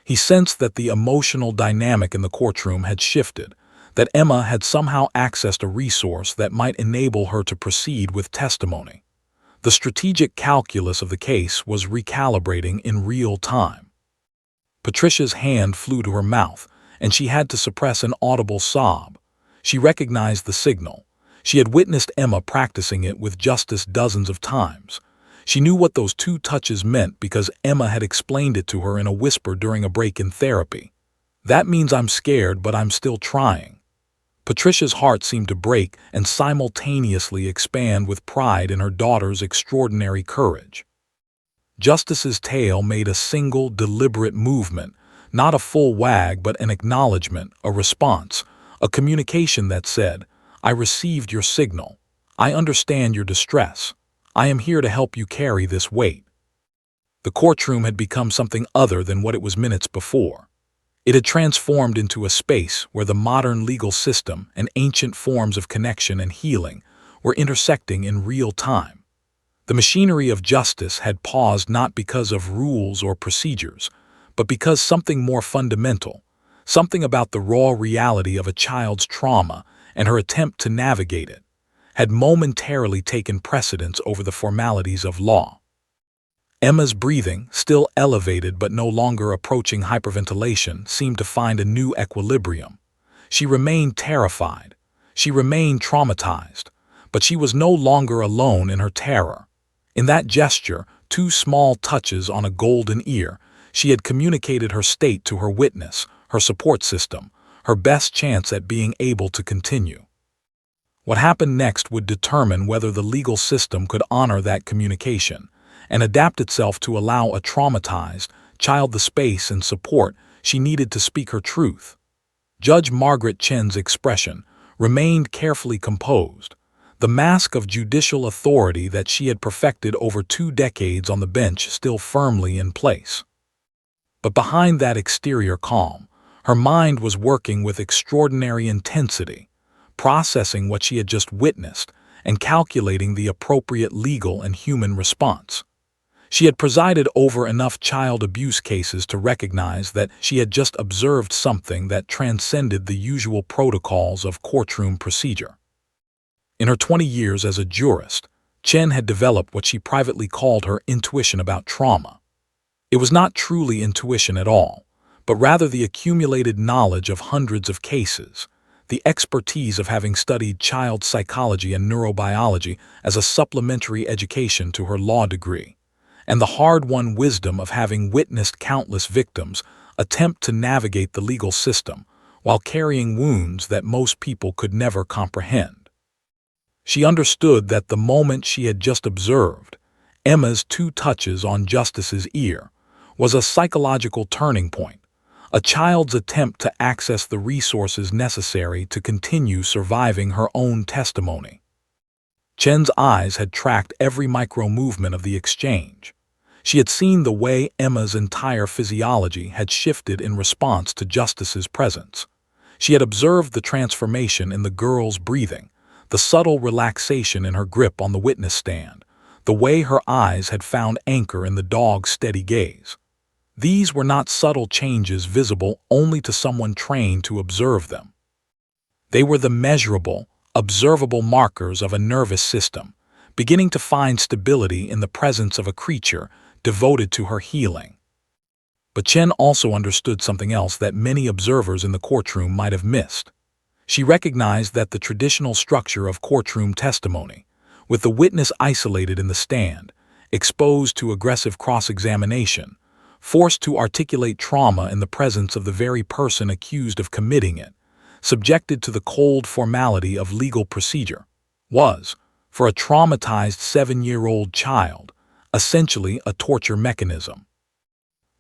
He sensed that the emotional dynamic in the courtroom had shifted, that Emma had somehow accessed a resource that might enable her to proceed with testimony. The strategic calculus of the case was recalibrating in real time. Patricia's hand flew to her mouth, and she had to suppress an audible sob. She recognized the signal. She had witnessed Emma practicing it with Justice dozens of times. She knew what those two touches meant because Emma had explained it to her in a whisper during a break in therapy. That means I'm scared, but I'm still trying. Patricia's heart seemed to break and simultaneously expand with pride in her daughter's extraordinary courage. Justice's tail made a single, deliberate movement, not a full wag but an acknowledgement, a response, a communication that said, I received your signal. I understand your distress. I am here to help you carry this weight. The courtroom had become something other than what it was minutes before. It had transformed into a space where the modern legal system and ancient forms of connection and healing were intersecting in real time. The machinery of justice had paused not because of rules or procedures, but because something more fundamental, something about the raw reality of a child's trauma and her attempt to navigate it, had momentarily taken precedence over the formalities of law. Emma's breathing, still elevated but no longer approaching hyperventilation, seemed to find a new equilibrium. She remained terrified. She remained traumatized. But she was no longer alone in her terror. In that gesture, two small touches on a golden ear, she had communicated her state to her witness, her support system, her best chance at being able to continue. What happened next would determine whether the legal system could honor that communication and adapt itself to allow a traumatized child the space and support she needed to speak her truth. Judge Margaret Chen's expression remained carefully composed, the mask of judicial authority that she had perfected over 2 decades on the bench still firmly in place. But behind that exterior calm, her mind was working with extraordinary intensity, processing what she had just witnessed and calculating the appropriate legal and human response. She had presided over enough child abuse cases to recognize that she had just observed something that transcended the usual protocols of courtroom procedure. In her 20 years as a jurist, Chen had developed what she privately called her intuition about trauma. It was not truly intuition at all, but rather the accumulated knowledge of hundreds of cases, the expertise of having studied child psychology and neurobiology as a supplementary education to her law degree, and the hard-won wisdom of having witnessed countless victims attempt to navigate the legal system while carrying wounds that most people could never comprehend. She understood that the moment she had just observed, Emma's two touches on Justice's ear, was a psychological turning point, a child's attempt to access the resources necessary to continue surviving her own testimony. Chen's eyes had tracked every micro-movement of the exchange. She had seen the way Emma's entire physiology had shifted in response to Justice's presence. She had observed the transformation in the girl's breathing, the subtle relaxation in her grip on the witness stand, the way her eyes had found anchor in the dog's steady gaze. These were not subtle changes visible only to someone trained to observe them. They were the measurable, observable markers of a nervous system, beginning to find stability in the presence of a creature devoted to her healing. But Chen also understood something else that many observers in the courtroom might have missed. She recognized that the traditional structure of courtroom testimony, with the witness isolated in the stand, exposed to aggressive cross-examination, forced to articulate trauma in the presence of the very person accused of committing it, subjected to the cold formality of legal procedure, was, for a traumatized 7-year-old child, essentially a torture mechanism.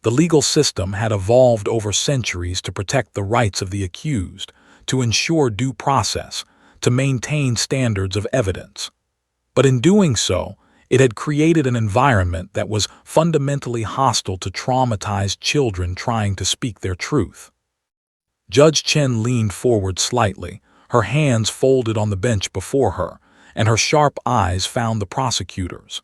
The legal system had evolved over centuries to protect the rights of the accused, to ensure due process, to maintain standards of evidence. But in doing so, it had created an environment that was fundamentally hostile to traumatized children trying to speak their truth. Judge Chen leaned forward slightly, her hands folded on the bench before her, and her sharp eyes found the prosecutors.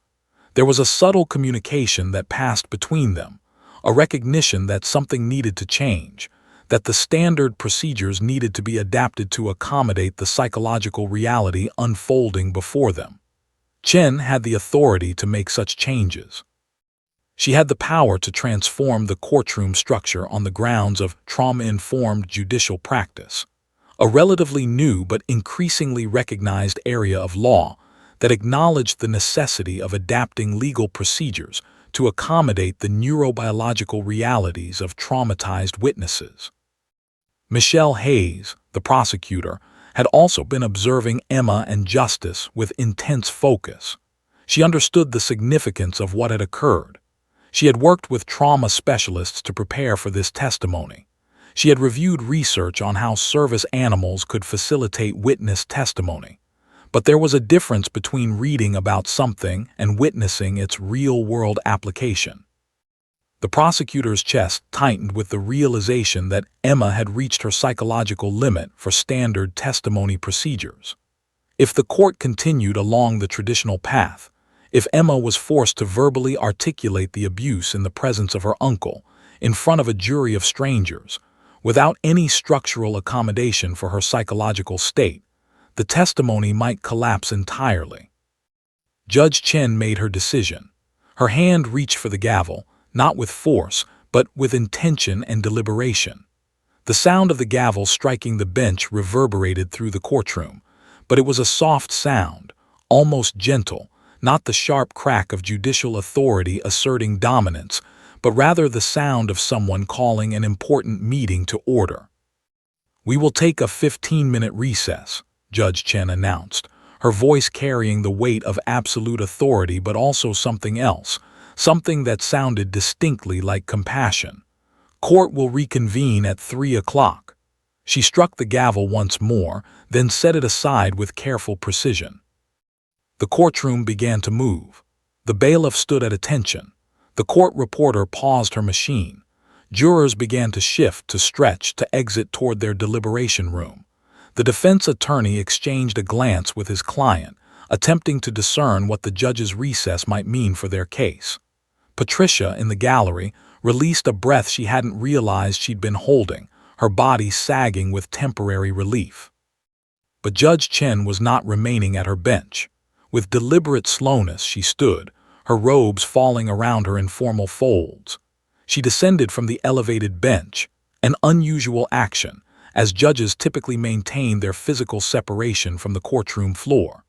There was a subtle communication that passed between them, a recognition that something needed to change, that the standard procedures needed to be adapted to accommodate the psychological reality unfolding before them. Chen had the authority to make such changes. She had the power to transform the courtroom structure on the grounds of trauma-informed judicial practice, a relatively new but increasingly recognized area of law that acknowledged the necessity of adapting legal procedures to accommodate the neurobiological realities of traumatized witnesses. Michelle Hayes, the prosecutor, had also been observing Emma and Justice with intense focus. She understood the significance of what had occurred. She had worked with trauma specialists to prepare for this testimony. She had reviewed research on how service animals could facilitate witness testimony. But there was a difference between reading about something and witnessing its real-world application. The prosecutor's chest tightened with the realization that Emma had reached her psychological limit for standard testimony procedures. If the court continued along the traditional path, if Emma was forced to verbally articulate the abuse in the presence of her uncle, in front of a jury of strangers, without any structural accommodation for her psychological state, the testimony might collapse entirely. Judge Chen made her decision. Her hand reached for the gavel, not with force, but with intention and deliberation. The sound of the gavel striking the bench reverberated through the courtroom, but it was a soft sound, almost gentle, not the sharp crack of judicial authority asserting dominance, but rather the sound of someone calling an important meeting to order. "We will take a 15-minute recess," Judge Chen announced, her voice carrying the weight of absolute authority but also something else, something that sounded distinctly like compassion. "Court will reconvene at 3 o'clock. She struck the gavel once more, then set it aside with careful precision. The courtroom began to move. The bailiff stood at attention. The court reporter paused her machine. Jurors began to shift, to stretch, to exit toward their deliberation room. The defense attorney exchanged a glance with his client, attempting to discern what the judge's recess might mean for their case. Patricia, in the gallery, released a breath she hadn't realized she'd been holding, her body sagging with temporary relief. But Judge Chen was not remaining at her bench. With deliberate slowness she stood, her robes falling around her in formal folds. She descended from the elevated bench, an unusual action, as judges typically maintain their physical separation from the courtroom floor.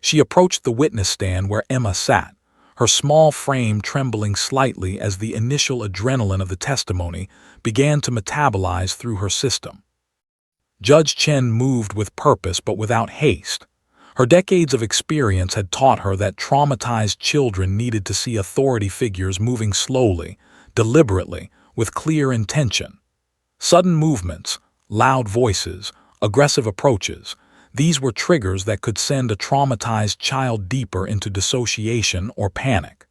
She approached the witness stand where Emma sat, her small frame trembling slightly as the initial adrenaline of the testimony began to metabolize through her system. Judge Chen moved with purpose but without haste. Her decades of experience had taught her that traumatized children needed to see authority figures moving slowly, deliberately, with clear intention. Sudden movements, loud voices, aggressive approaches, these were triggers that could send a traumatized child deeper into dissociation or panic.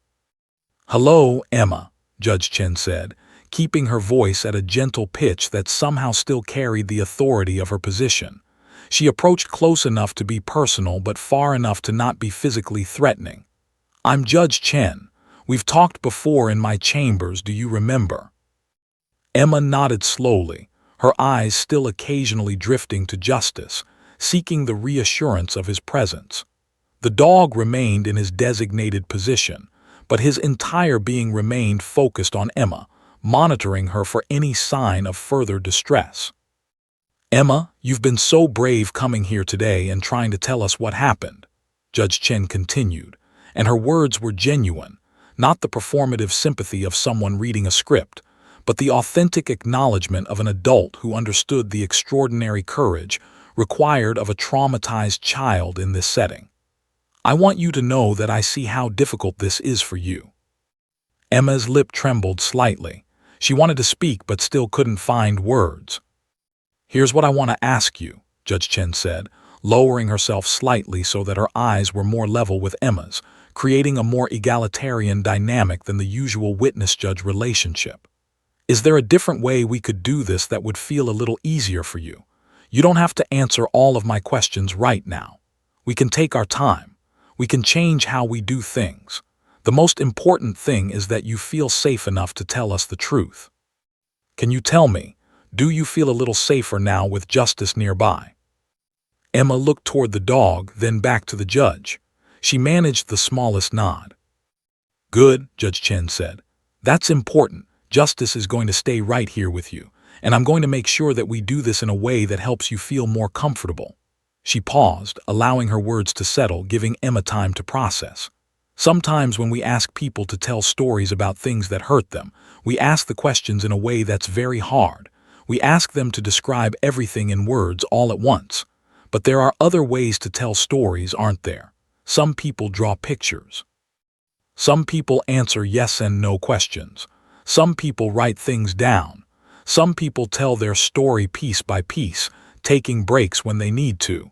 "Hello, Emma," Judge Chen said, keeping her voice at a gentle pitch that somehow still carried the authority of her position. She approached close enough to be personal but far enough to not be physically threatening. "I'm Judge Chen. We've talked before in my chambers, do you remember?" Emma nodded slowly, her eyes still occasionally drifting to Justice, seeking the reassurance of his presence. The dog remained in his designated position, but his entire being remained focused on Emma, monitoring her for any sign of further distress. "Emma, you've been so brave coming here today and trying to tell us what happened," Judge Chen continued, and her words were genuine, not the performative sympathy of someone reading a script, but the authentic acknowledgement of an adult who understood the extraordinary courage required of a traumatized child in this setting. "I want you to know that I see how difficult this is for you." Emma's lip trembled slightly. She wanted to speak but still couldn't find words. "Here's what I want to ask you," Judge Chen said, lowering herself slightly so that her eyes were more level with Emma's, creating a more egalitarian dynamic than the usual witness-judge relationship. "Is there a different way we could do this that would feel a little easier for you? You don't have to answer all of my questions right now. We can take our time. We can change how we do things. The most important thing is that you feel safe enough to tell us the truth. Can you tell me, do you feel a little safer now with Justice nearby?" Emma looked toward the dog, then back to the judge. She managed the smallest nod. "Good," Judge Chen said. "That's important. Justice is going to stay right here with you, and I'm going to make sure that we do this in a way that helps you feel more comfortable." She paused, allowing her words to settle, giving Emma time to process. Sometimes when we ask people to tell stories about things that hurt them, we ask the questions in a way that's very hard. We ask them to describe everything in words all at once. But there are other ways to tell stories, aren't there? Some people draw pictures. Some people answer yes and no questions. Some people write things down. Some people tell their story piece by piece, taking breaks when they need to.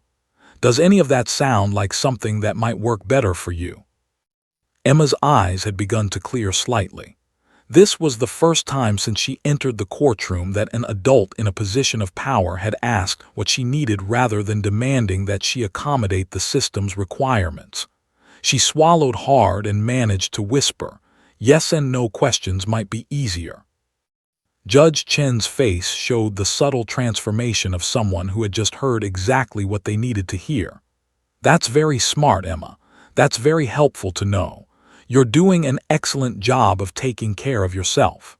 Does any of that sound like something that might work better for you? Emma's eyes had begun to clear slightly. This was the first time since she entered the courtroom that an adult in a position of power had asked what she needed rather than demanding that she accommodate the system's requirements. She swallowed hard and managed to whisper, "Yes and no questions might be easier." Judge Chen's face showed the subtle transformation of someone who had just heard exactly what they needed to hear. "That's very smart, Emma. That's very helpful to know. You're doing an excellent job of taking care of yourself."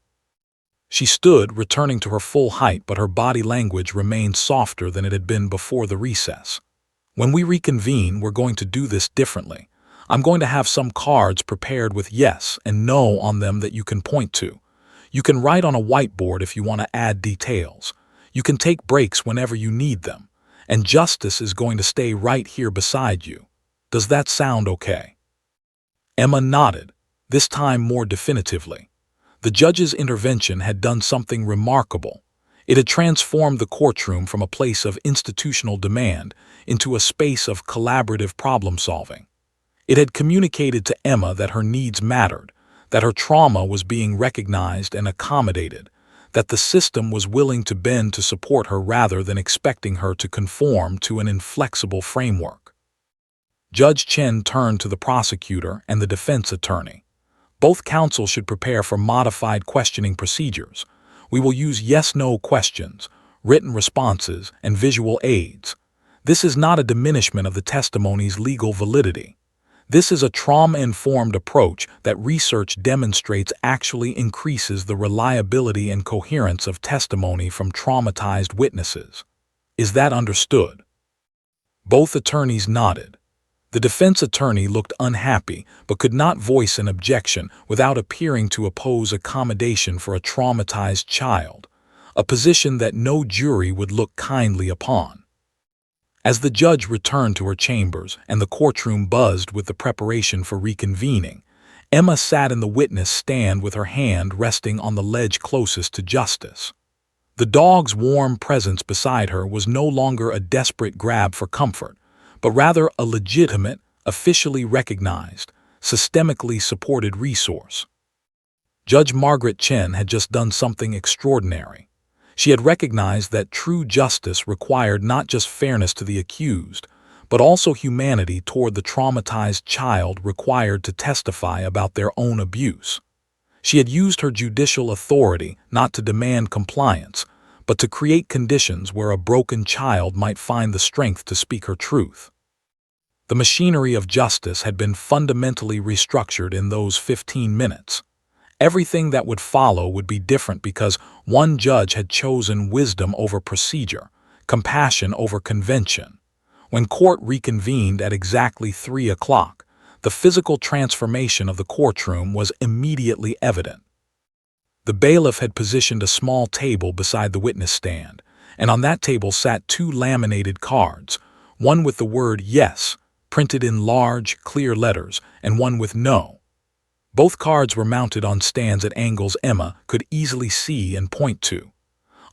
She stood, returning to her full height, but her body language remained softer than it had been before the recess. "When we reconvene, we're going to do this differently. I'm going to have some cards prepared with yes and no on them that you can point to. You can write on a whiteboard if you want to add details. You can take breaks whenever you need them. And Justice is going to stay right here beside you. Does that sound okay?" Emma nodded, this time more definitively. The judge's intervention had done something remarkable. It had transformed the courtroom from a place of institutional demand into a space of collaborative problem-solving. It had communicated to Emma that her needs mattered, that her trauma was being recognized and accommodated, that the system was willing to bend to support her rather than expecting her to conform to an inflexible framework. Judge Chen turned to the prosecutor and the defense attorney. "Both counsel should prepare for modified questioning procedures. We will use yes-no questions, written responses, and visual aids. This is not a diminishment of the testimony's legal validity. This is a trauma-informed approach that research demonstrates actually increases the reliability and coherence of testimony from traumatized witnesses. Is that understood?" Both attorneys nodded. The defense attorney looked unhappy but could not voice an objection without appearing to oppose accommodation for a traumatized child, a position that no jury would look kindly upon. As the judge returned to her chambers and the courtroom buzzed with the preparation for reconvening, Emma sat in the witness stand with her hand resting on the ledge closest to Justice. The dog's warm presence beside her was no longer a desperate grab for comfort, but rather a legitimate, officially recognized, systemically supported resource. Judge Margaret Chen had just done something extraordinary. She had recognized that true justice required not just fairness to the accused, but also humanity toward the traumatized child required to testify about their own abuse. She had used her judicial authority not to demand compliance, but to create conditions where a broken child might find the strength to speak her truth. The machinery of justice had been fundamentally restructured in those 15 minutes. Everything that would follow would be different because one judge had chosen wisdom over procedure, compassion over convention. When court reconvened at exactly 3 o'clock, the physical transformation of the courtroom was immediately evident. The bailiff had positioned a small table beside the witness stand, and on that table sat 2 laminated cards, one with the word "yes" printed in large, clear letters, and one with "no." Both cards were mounted on stands at angles Emma could easily see and point to.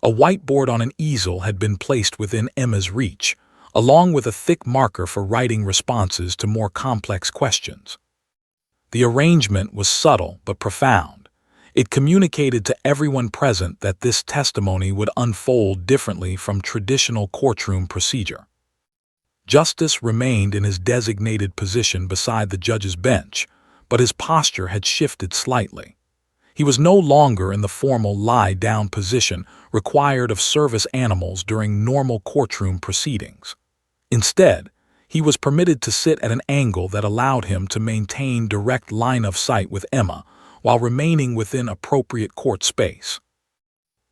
A whiteboard on an easel had been placed within Emma's reach, along with a thick marker for writing responses to more complex questions. The arrangement was subtle but profound. It communicated to everyone present that this testimony would unfold differently from traditional courtroom procedure. Justice remained in his designated position beside the judge's bench, but his posture had shifted slightly. He was no longer in the formal lie-down position required of service animals during normal courtroom proceedings. Instead, he was permitted to sit at an angle that allowed him to maintain direct line of sight with Emma while remaining within appropriate court space.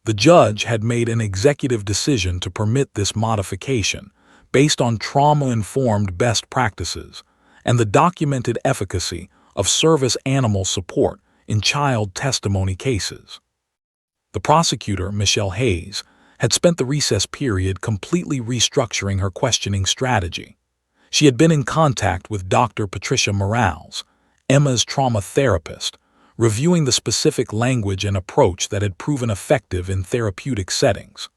The judge had made an executive decision to permit this modification based on trauma-informed best practices and the documented efficacy of service animal support in child testimony cases. The prosecutor, Michelle Hayes, had spent the recess period completely restructuring her questioning strategy. She had been in contact with Dr. Patricia Morales, Emma's trauma therapist, reviewing the specific language and approach that had proven effective in therapeutic settings.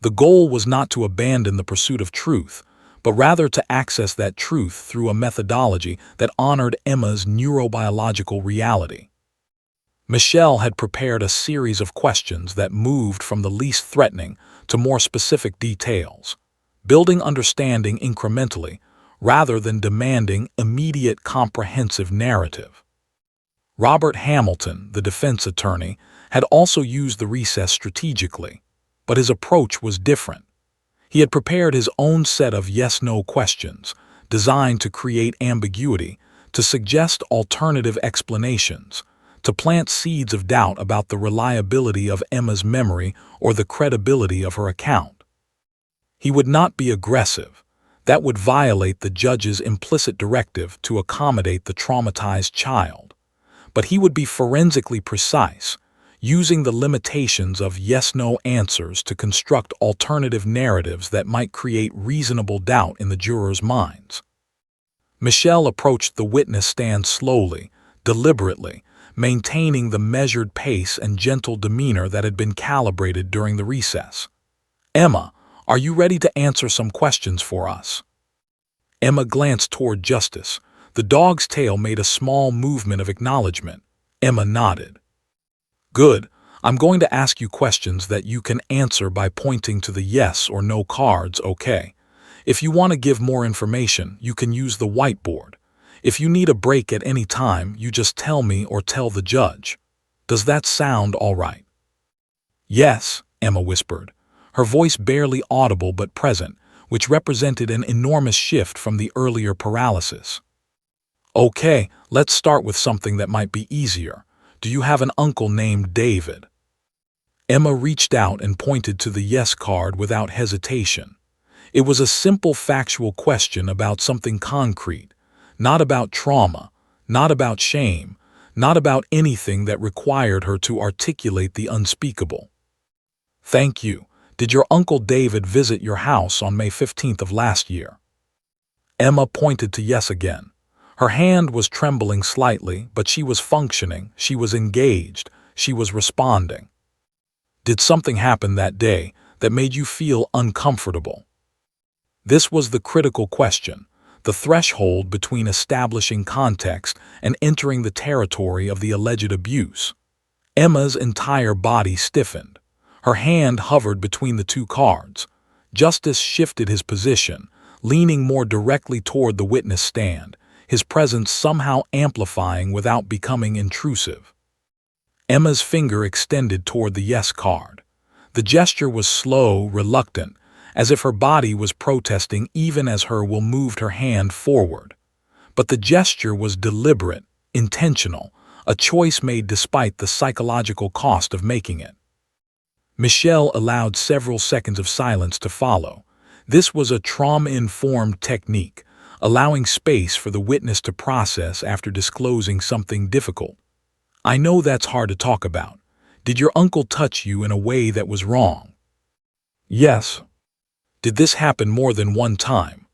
The goal was not to abandon the pursuit of truth, but rather to access that truth through a methodology that honored Emma's neurobiological reality. Michelle had prepared a series of questions that moved from the least threatening to more specific details, building understanding incrementally rather than demanding immediate comprehensive narrative. Robert Hamilton, the defense attorney, had also used the recess strategically, but his approach was different. He had prepared his own set of yes-no questions, designed to create ambiguity, to suggest alternative explanations, to plant seeds of doubt about the reliability of Emma's memory or the credibility of her account. He would not be aggressive. That would violate the judge's implicit directive to accommodate the traumatized child. But he would be forensically precise, using the limitations of yes-no answers to construct alternative narratives that might create reasonable doubt in the jurors' minds. Michelle approached the witness stand slowly, deliberately, maintaining the measured pace and gentle demeanor that had been calibrated during the recess. "Emma, are you ready to answer some questions for us?" Emma glanced toward Justice. The dog's tail made a small movement of acknowledgement. Emma nodded. "Good. I'm going to ask you questions that you can answer by pointing to the yes or no cards, okay? If you want to give more information, you can use the whiteboard. If you need a break at any time, you just tell me or tell the judge. Does that sound all right?" "Yes," Emma whispered, her voice barely audible but present, which represented an enormous shift from the earlier paralysis. "Okay, let's start with something that might be easier. Do you have an uncle named David?" Emma reached out and pointed to the yes card without hesitation. It was a simple factual question about something concrete, not about trauma, not about shame, not about anything that required her to articulate the unspeakable. "Thank you. Did your Uncle David visit your house on May 15th of last year? Emma pointed to yes again. Her hand was trembling slightly, but she was functioning, she was engaged, she was responding. Did something happen that day that made you feel uncomfortable? This was the critical question, the threshold between establishing context and entering the territory of the alleged abuse. Emma's entire body stiffened. Her hand hovered between the two cards. Justice shifted his position, leaning more directly toward the witness stand, his presence somehow amplifying without becoming intrusive. Emma's finger extended toward the yes card. The gesture was slow, reluctant, as if her body was protesting even as her will moved her hand forward. But the gesture was deliberate, intentional, a choice made despite the psychological cost of making it. Michelle allowed several seconds of silence to follow. This was a trauma-informed technique, allowing space for the witness to process after disclosing something difficult. I know that's hard to talk about. Did your uncle touch you in a way that was wrong? Yes. Did this happen more than one time?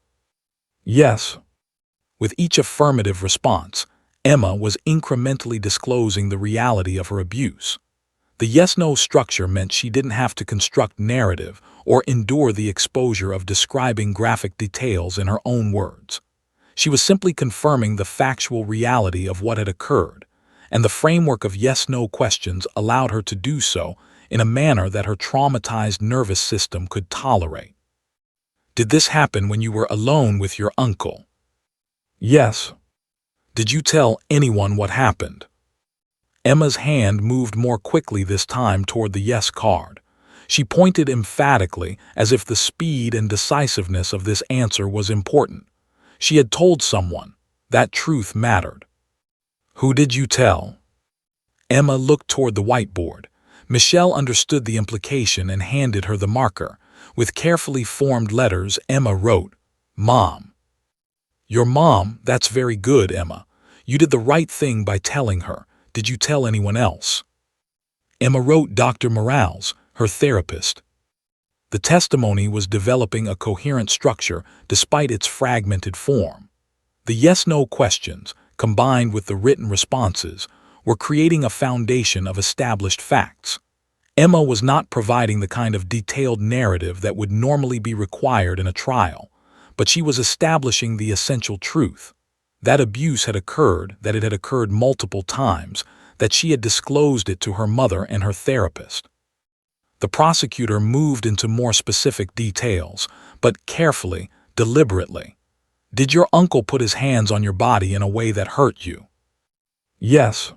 Yes. With each affirmative response, Emma was incrementally disclosing the reality of her abuse. The yes-no structure meant she didn't have to construct narrative or endure the exposure of describing graphic details in her own words. She was simply confirming the factual reality of what had occurred, and the framework of yes-no questions allowed her to do so in a manner that her traumatized nervous system could tolerate. Did this happen when you were alone with your uncle? Yes. Did you tell anyone what happened? Emma's hand moved more quickly this time toward the yes card. She pointed emphatically, as if the speed and decisiveness of this answer was important. She had told someone. That truth mattered. Who did you tell? Emma looked toward the whiteboard. Michelle understood the implication and handed her the marker. With carefully formed letters, Emma wrote, Mom. Your mom, that's very good, Emma. You did the right thing by telling her. Did you tell anyone else? Emma wrote Dr. Morales, her therapist. The testimony was developing a coherent structure despite its fragmented form. The yes-no questions, combined with the written responses, were creating a foundation of established facts. Emma was not providing the kind of detailed narrative that would normally be required in a trial, but she was establishing the essential truth. That abuse had occurred, that it had occurred multiple times, that she had disclosed it to her mother and her therapist. The prosecutor moved into more specific details, but carefully, deliberately. Did your uncle put his hands on your body in a way that hurt you? Yes.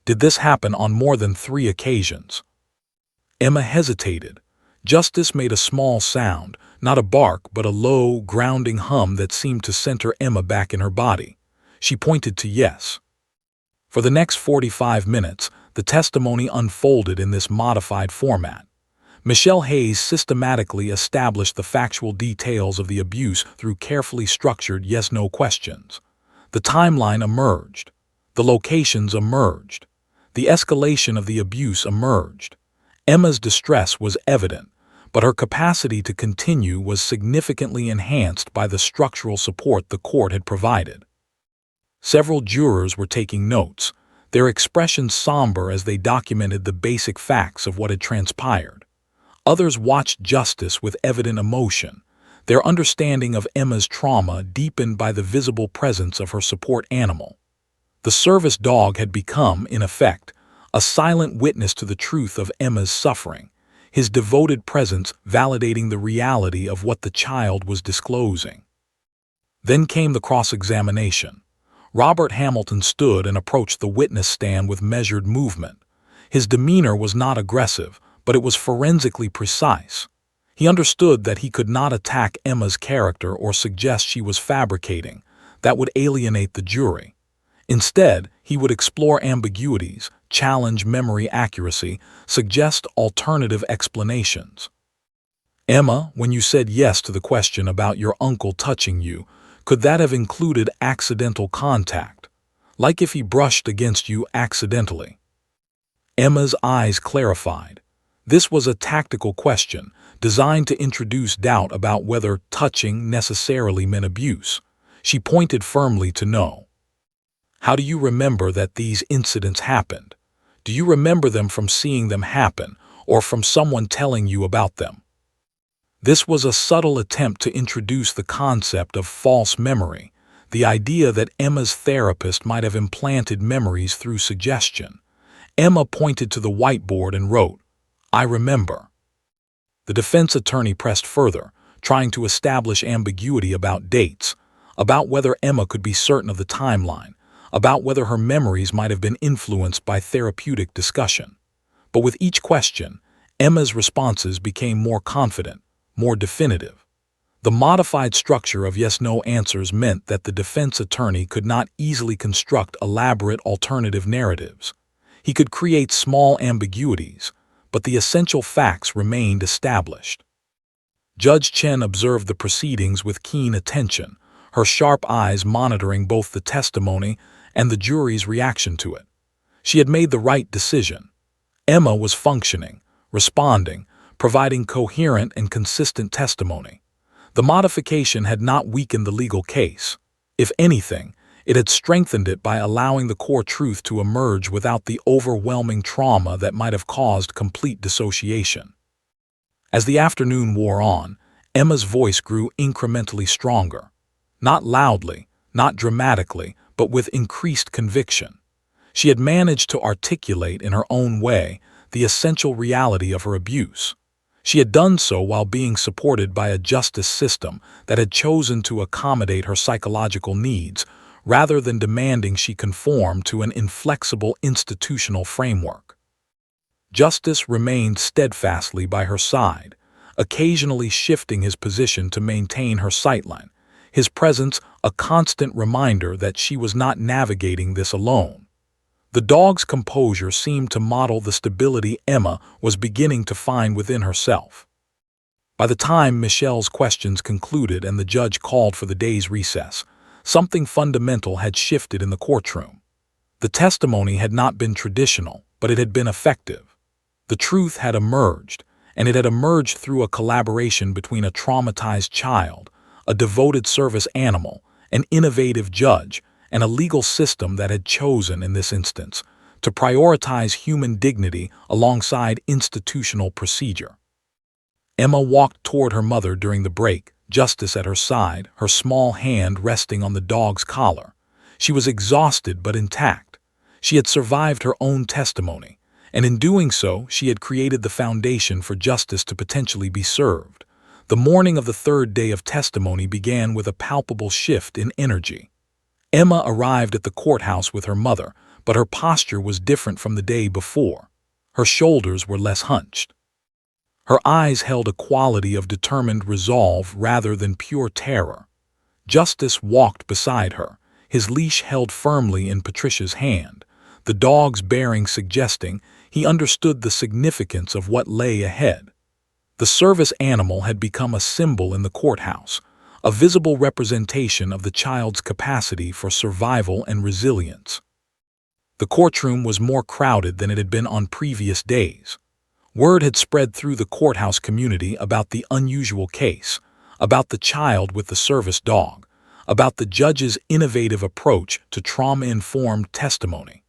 Did this happen on more than 3 occasions? Emma hesitated. Justice made a small sound, not a bark but a low, grounding hum that seemed to center Emma back in her body. She pointed to yes. For the next 45 minutes, the testimony unfolded in this modified format. Michelle Hayes systematically established the factual details of the abuse through carefully structured yes-no questions. The timeline emerged. The locations emerged. The escalation of the abuse emerged. Emma's distress was evident, but her capacity to continue was significantly enhanced by the structural support the court had provided. Several jurors were taking notes, their expressions somber as they documented the basic facts of what had transpired. Others watched justice with evident emotion, their understanding of Emma's trauma deepened by the visible presence of her support animal. The service dog had become, in effect, a silent witness to the truth of Emma's suffering, his devoted presence validating the reality of what the child was disclosing. Then came the cross-examination. Robert Hamilton stood and approached the witness stand with measured movement. His demeanor was not aggressive, but it was forensically precise. He understood that he could not attack Emma's character or suggest she was fabricating. That would alienate the jury. Instead, he would explore ambiguities, challenge memory accuracy, suggest alternative explanations. Emma, when you said yes to the question about your uncle touching you, could that have included accidental contact? Like if he brushed against you accidentally? Emma's eyes clarified. This was a tactical question, designed to introduce doubt about whether touching necessarily meant abuse. She pointed firmly to no. How do you remember that these incidents happened? Do you remember them from seeing them happen or from someone telling you about them? This was a subtle attempt to introduce the concept of false memory, the idea that Emma's therapist might have implanted memories through suggestion. Emma pointed to the whiteboard and wrote, "I remember." The defense attorney pressed further, trying to establish ambiguity about dates, about whether Emma could be certain of the timeline, about whether her memories might have been influenced by therapeutic discussion. But with each question, Emma's responses became more confident, more definitive. The modified structure of yes-no answers meant that the defense attorney could not easily construct elaborate alternative narratives. He could create small ambiguities, but the essential facts remained established. Judge Chen observed the proceedings with keen attention, her sharp eyes monitoring both the testimony and the jury's reaction to it. She had made the right decision. Emma was functioning, responding, providing coherent and consistent testimony. The modification had not weakened the legal case. If anything, it had strengthened it by allowing the core truth to emerge without the overwhelming trauma that might have caused complete dissociation. As the afternoon wore on, Emma's voice grew incrementally stronger. Not loudly, not dramatically, but with increased conviction. She had managed to articulate in her own way the essential reality of her abuse. She had done so while being supported by a justice system that had chosen to accommodate her psychological needs rather than demanding she conform to an inflexible institutional framework. Justice remained steadfastly by her side, occasionally shifting his position to maintain her sightline, his presence a constant reminder that she was not navigating this alone. The dog's composure seemed to model the stability Emma was beginning to find within herself. By the time Michelle's questions concluded and the judge called for the day's recess, something fundamental had shifted in the courtroom. The testimony had not been traditional, but it had been effective. The truth had emerged, and it had emerged through a collaboration between a traumatized child, a devoted service animal, an innovative judge, and a legal system that had chosen, in this instance, to prioritize human dignity alongside institutional procedure. Emma walked toward her mother during the break, justice at her side, her small hand resting on the dog's collar. She was exhausted but intact. She had survived her own testimony, and in doing so, she had created the foundation for justice to potentially be served. The morning of the third day of testimony began with a palpable shift in energy. Emma arrived at the courthouse with her mother, but her posture was different from the day before. Her shoulders were less hunched. Her eyes held a quality of determined resolve rather than pure terror. Justice walked beside her, his leash held firmly in Patricia's hand, the dog's bearing suggesting he understood the significance of what lay ahead. The service animal had become a symbol in the courthouse, a visible representation of the child's capacity for survival and resilience. The courtroom was more crowded than it had been on previous days. Word had spread through the courthouse community about the unusual case, about the child with the service dog, about the judge's innovative approach to trauma-informed testimony.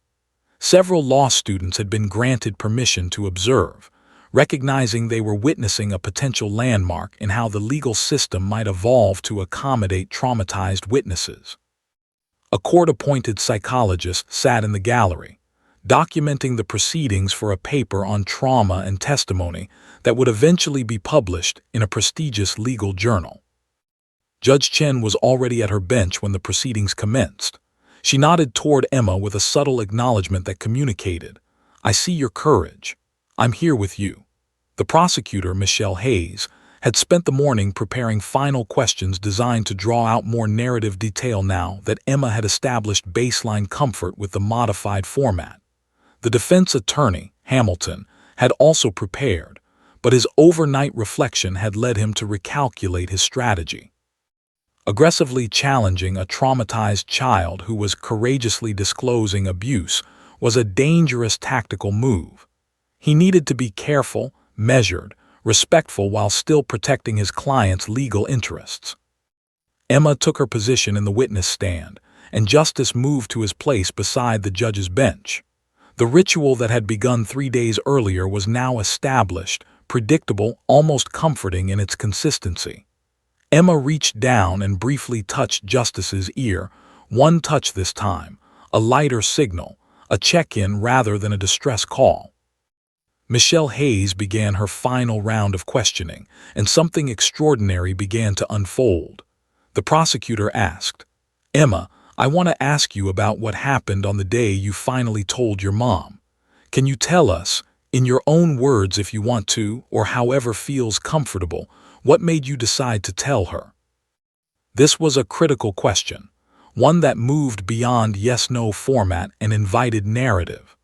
Several law students had been granted permission to observe, recognizing they were witnessing a potential landmark in how the legal system might evolve to accommodate traumatized witnesses. A court-appointed psychologist sat in the gallery, documenting the proceedings for a paper on trauma and testimony that would eventually be published in a prestigious legal journal. Judge Chen was already at her bench when the proceedings commenced. She nodded toward Emma with a subtle acknowledgement that communicated, "I see your courage. I'm here with you." The prosecutor, Michelle Hayes, had spent the morning preparing final questions designed to draw out more narrative detail now that Emma had established baseline comfort with the modified format. The defense attorney, Hamilton, had also prepared, but his overnight reflection had led him to recalculate his strategy. Aggressively challenging a traumatized child who was courageously disclosing abuse was a dangerous tactical move. He needed to be careful, measured, respectful while still protecting his client's legal interests. Emma took her position in the witness stand, and Justice moved to his place beside the judge's bench. The ritual that had begun 3 days earlier was now established, predictable, almost comforting in its consistency. Emma reached down and briefly touched Justice's ear, one touch this time, a lighter signal, a check-in rather than a distress call. Michelle Hayes began her final round of questioning, and something extraordinary began to unfold. The prosecutor asked, "Emma, I want to ask you about what happened on the day you finally told your mom. Can you tell us, in your own words if you want to, or however feels comfortable, what made you decide to tell her?" This was a critical question, one that moved beyond yes-no format and invited narrative.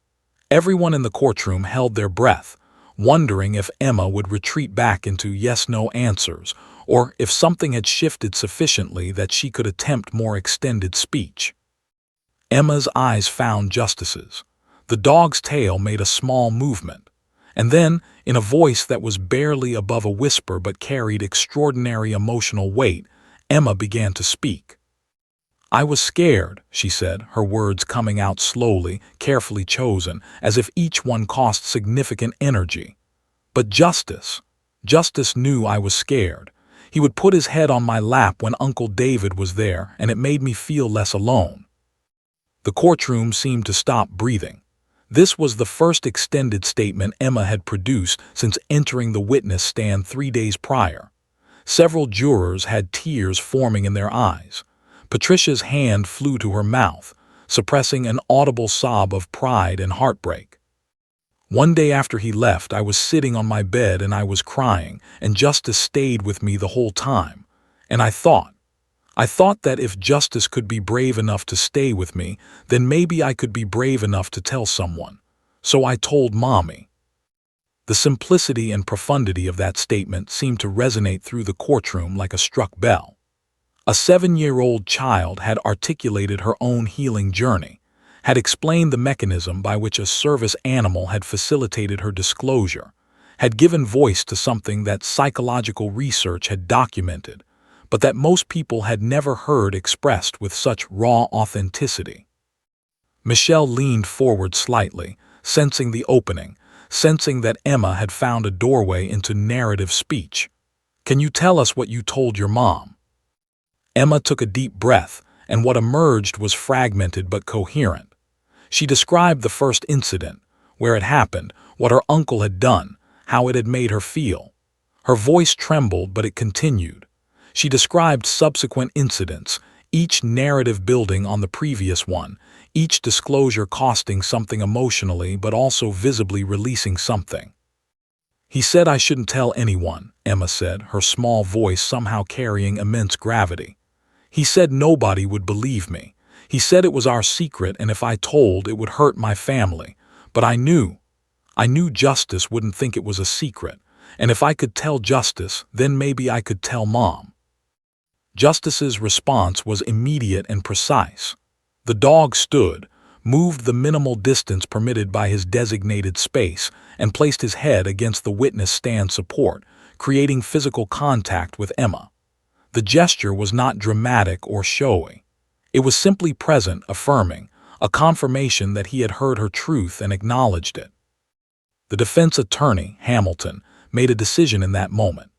Everyone in the courtroom held their breath, wondering if Emma would retreat back into yes-no answers, or if something had shifted sufficiently that she could attempt more extended speech. Emma's eyes found Justice's. The dog's tail made a small movement, and then, in a voice that was barely above a whisper but carried extraordinary emotional weight, Emma began to speak. "I was scared," she said, her words coming out slowly, carefully chosen, as if each one cost significant energy. "But Justice knew I was scared. He would put his head on my lap when Uncle David was there, and it made me feel less alone." The courtroom seemed to stop breathing. This was the first extended statement Emma had produced since entering the witness stand 3 days prior. Several jurors had tears forming in their eyes. Patricia's hand flew to her mouth, suppressing an audible sob of pride and heartbreak. "One day after he left, I was sitting on my bed and I was crying, and Justice stayed with me the whole time. And I thought that if Justice could be brave enough to stay with me, then maybe I could be brave enough to tell someone. So I told Mommy." The simplicity and profundity of that statement seemed to resonate through the courtroom like a struck bell. A 7-year-old child had articulated her own healing journey, had explained the mechanism by which a service animal had facilitated her disclosure, had given voice to something that psychological research had documented, but that most people had never heard expressed with such raw authenticity. Michelle leaned forward slightly, sensing the opening, sensing that Emma had found a doorway into narrative speech. "Can you tell us what you told your mom?" Emma took a deep breath, and what emerged was fragmented but coherent. She described the first incident, where it happened, what her uncle had done, how it had made her feel. Her voice trembled, but it continued. She described subsequent incidents, each narrative building on the previous one, each disclosure costing something emotionally but also visibly releasing something. "He said I shouldn't tell anyone," Emma said, her small voice somehow carrying immense gravity. "He said nobody would believe me. He said it was our secret, and if I told, it would hurt my family. But I knew Justice wouldn't think it was a secret, and if I could tell Justice, then maybe I could tell Mom." Justice's response was immediate and precise. The dog stood, moved the minimal distance permitted by his designated space, and placed his head against the witness stand support, creating physical contact with Emma. The gesture was not dramatic or showy. It was simply present, affirming, a confirmation that he had heard her truth and acknowledged it. The defense attorney, Hamilton, made a decision in that moment.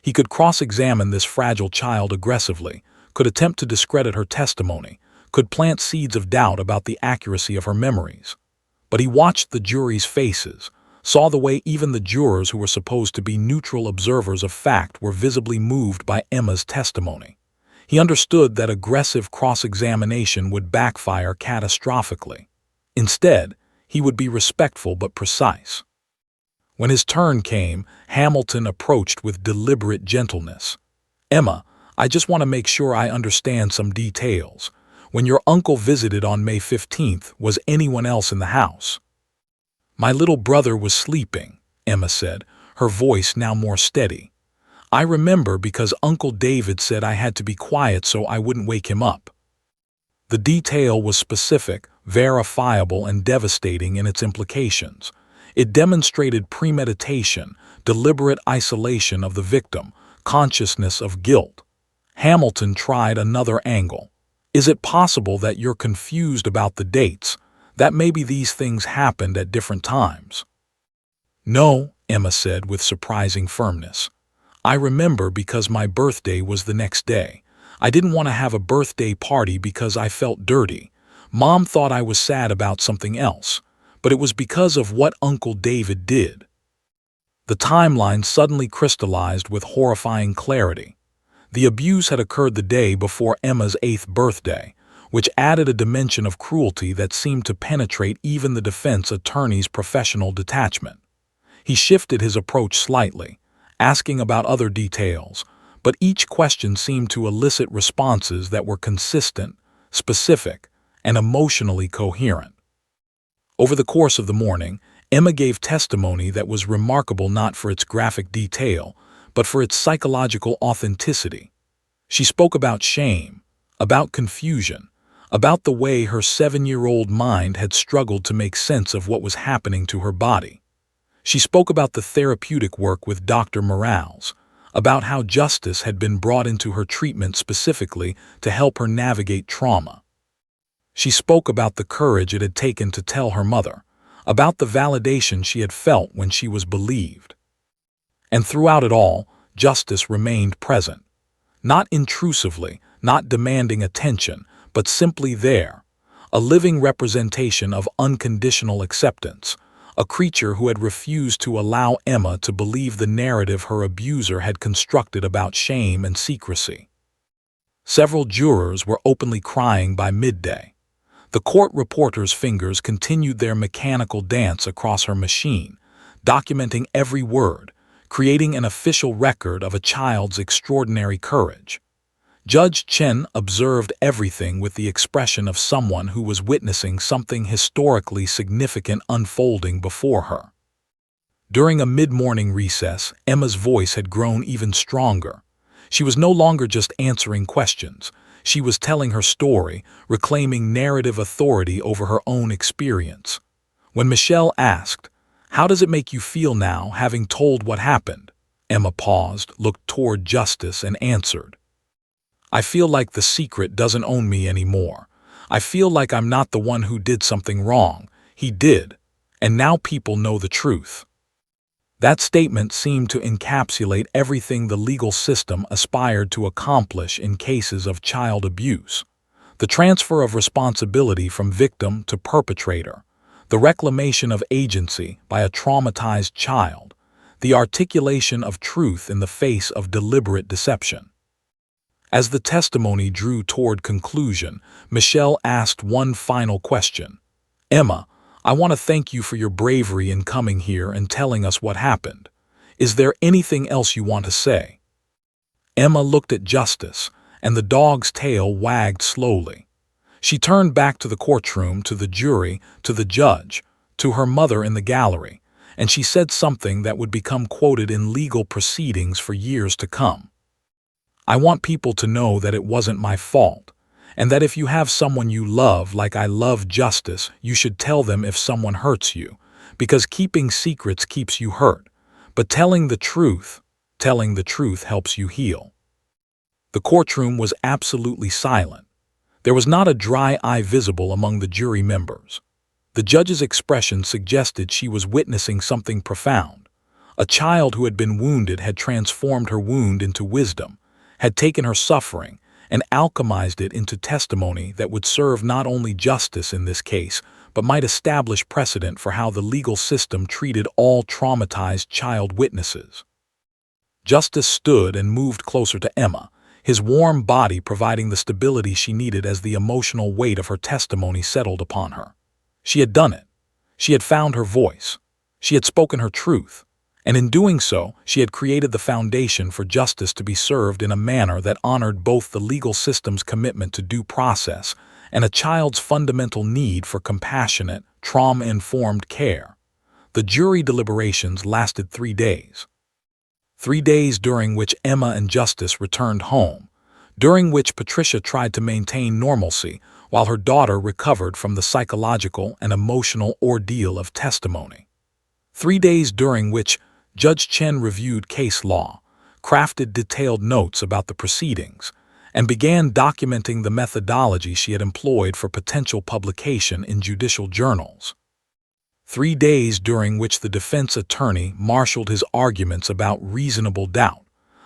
He could cross-examine this fragile child aggressively, could attempt to discredit her testimony, could plant seeds of doubt about the accuracy of her memories. But he watched the jury's faces, saw the way even the jurors who were supposed to be neutral observers of fact were visibly moved by Emma's testimony. He understood that aggressive cross-examination would backfire catastrophically. Instead, he would be respectful but precise. When his turn came, Hamilton approached with deliberate gentleness. "Emma, I just want to make sure I understand some details. When your uncle visited on May 15th, was anyone else in the house?" "My little brother was sleeping," Emma said, her voice now more steady. "I remember because Uncle David said I had to be quiet so I wouldn't wake him up." The detail was specific, verifiable, and devastating in its implications. It demonstrated premeditation, deliberate isolation of the victim, consciousness of guilt. Hamilton tried another angle. Is it possible that you're confused about the dates, that maybe these things happened at different times? No, Emma said with surprising firmness. I remember because my birthday was the next day. I didn't want to have a birthday party because I felt dirty. Mom thought I was sad about something else, but it was because of what Uncle David did. The timeline suddenly crystallized with horrifying clarity. The abuse had occurred the day before Emma's 8th birthday, which added a dimension of cruelty that seemed to penetrate even the defense attorney's professional detachment. He shifted his approach slightly, asking about other details, but each question seemed to elicit responses that were consistent, specific, and emotionally coherent. Over the course of the morning, Emma gave testimony that was remarkable not for its graphic detail, but for its psychological authenticity. She spoke about shame, about confusion, about the way her 7-year-old mind had struggled to make sense of what was happening to her body. She spoke about the therapeutic work with Dr. Morales, about how justice had been brought into her treatment specifically to help her navigate trauma. She spoke about the courage it had taken to tell her mother, about the validation she had felt when she was believed. And throughout it all, justice remained present. Not intrusively, not demanding attention, but simply there, a living representation of unconditional acceptance, a creature who had refused to allow Emma to believe the narrative her abuser had constructed about shame and secrecy. Several jurors were openly crying by midday. The court reporter's fingers continued their mechanical dance across her machine, documenting every word, creating an official record of a child's extraordinary courage. Judge Chen observed everything with the expression of someone who was witnessing something historically significant unfolding before her. During a mid-morning recess, Emma's voice had grown even stronger. She was no longer just answering questions. She was telling her story, reclaiming narrative authority over her own experience. When Michelle asked, "How does it make you feel now, having told what happened?" Emma paused, looked toward Justice, and answered, "I feel like the secret doesn't own me anymore. I feel like I'm not the one who did something wrong. He did. And now people know the truth." That statement seemed to encapsulate everything the legal system aspired to accomplish in cases of child abuse. The transfer of responsibility from victim to perpetrator, the reclamation of agency by a traumatized child, the articulation of truth in the face of deliberate deception. As the testimony drew toward conclusion, Michelle asked one final question. "Emma, I want to thank you for your bravery in coming here and telling us what happened. Is there anything else you want to say?" Emma looked at Justice, and the dog's tail wagged slowly. She turned back to the courtroom, to the jury, to the judge, to her mother in the gallery, and she said something that would become quoted in legal proceedings for years to come. "I want people to know that it wasn't my fault, and that if you have someone you love like I love Justice, you should tell them if someone hurts you, because keeping secrets keeps you hurt, but telling the truth helps you heal." The courtroom was absolutely silent. There was not a dry eye visible among the jury members. The judge's expression suggested she was witnessing something profound. A child who had been wounded had transformed her wound into wisdom, had taken her suffering and alchemized it into testimony that would serve not only justice in this case, but might establish precedent for how the legal system treated all traumatized child witnesses. Justice stood and moved closer to Emma, his warm body providing the stability she needed as the emotional weight of her testimony settled upon her. She had done it. She had found her voice. She had spoken her truth. And in doing so, she had created the foundation for justice to be served in a manner that honored both the legal system's commitment to due process and a child's fundamental need for compassionate, trauma-informed care. The jury deliberations lasted 3 days. 3 days during which Emma and Justice returned home, during which Patricia tried to maintain normalcy while her daughter recovered from the psychological and emotional ordeal of testimony. 3 days during which Judge Chen reviewed case law, crafted detailed notes about the proceedings, and began documenting the methodology she had employed for potential publication in judicial journals. 3 days during which the defense attorney marshaled his arguments about reasonable doubt,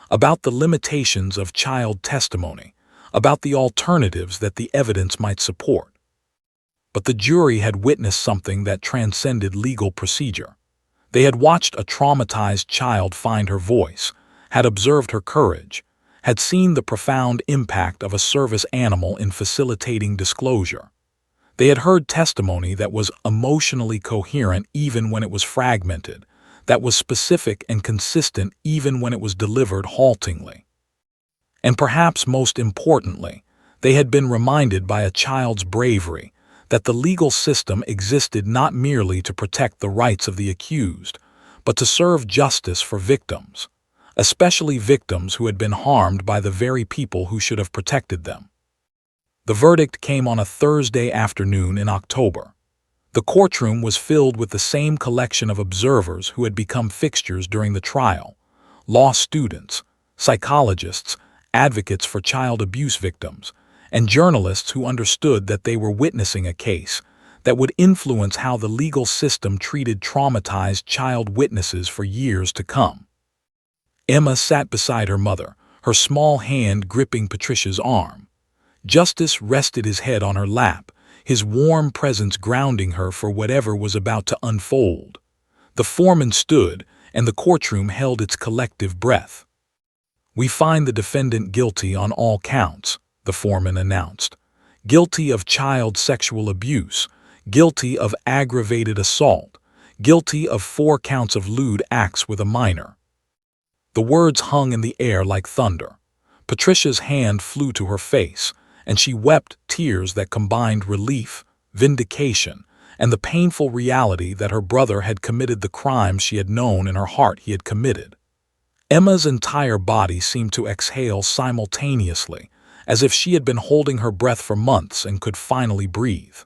about the limitations of child testimony, about the alternatives that the evidence might support. But the jury had witnessed something that transcended legal procedure. They had watched a traumatized child find her voice, had observed her courage, had seen the profound impact of a service animal in facilitating disclosure. They had heard testimony that was emotionally coherent even when it was fragmented, that was specific and consistent even when it was delivered haltingly. And perhaps most importantly, they had been reminded by a child's bravery that the legal system existed not merely to protect the rights of the accused, but to serve justice for victims, especially victims who had been harmed by the very people who should have protected them. The verdict came on a Thursday afternoon in October. The courtroom was filled with the same collection of observers who had become fixtures during the trial: law students, psychologists, advocates for child abuse victims, and journalists who understood that they were witnessing a case that would influence how the legal system treated traumatized child witnesses for years to come. Emma sat beside her mother, her small hand gripping Patricia's arm. Justice rested his head on her lap, his warm presence grounding her for whatever was about to unfold. The foreman stood, and the courtroom held its collective breath. "We find the defendant guilty on all counts," the foreman announced. "Guilty of child sexual abuse, guilty of aggravated assault, guilty of 4 counts of lewd acts with a minor." The words hung in the air like thunder. Patricia's hand flew to her face, and she wept tears that combined relief, vindication, and the painful reality that her brother had committed the crimes she had known in her heart he had committed. Emma's entire body seemed to exhale simultaneously, as if she had been holding her breath for months and could finally breathe.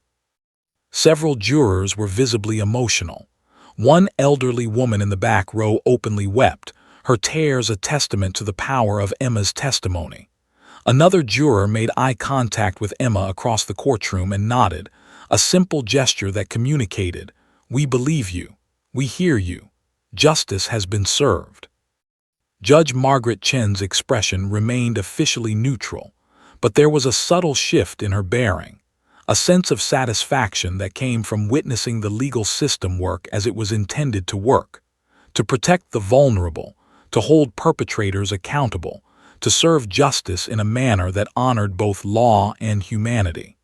Several jurors were visibly emotional. One elderly woman in the back row openly wept, her tears a testament to the power of Emma's testimony. Another juror made eye contact with Emma across the courtroom and nodded, a simple gesture that communicated, "We believe you. We hear you. Justice has been served." Judge Margaret Chen's expression remained officially neutral, but there was a subtle shift in her bearing, a sense of satisfaction that came from witnessing the legal system work as it was intended to work: to protect the vulnerable, to hold perpetrators accountable, to serve justice in a manner that honored both law and humanity.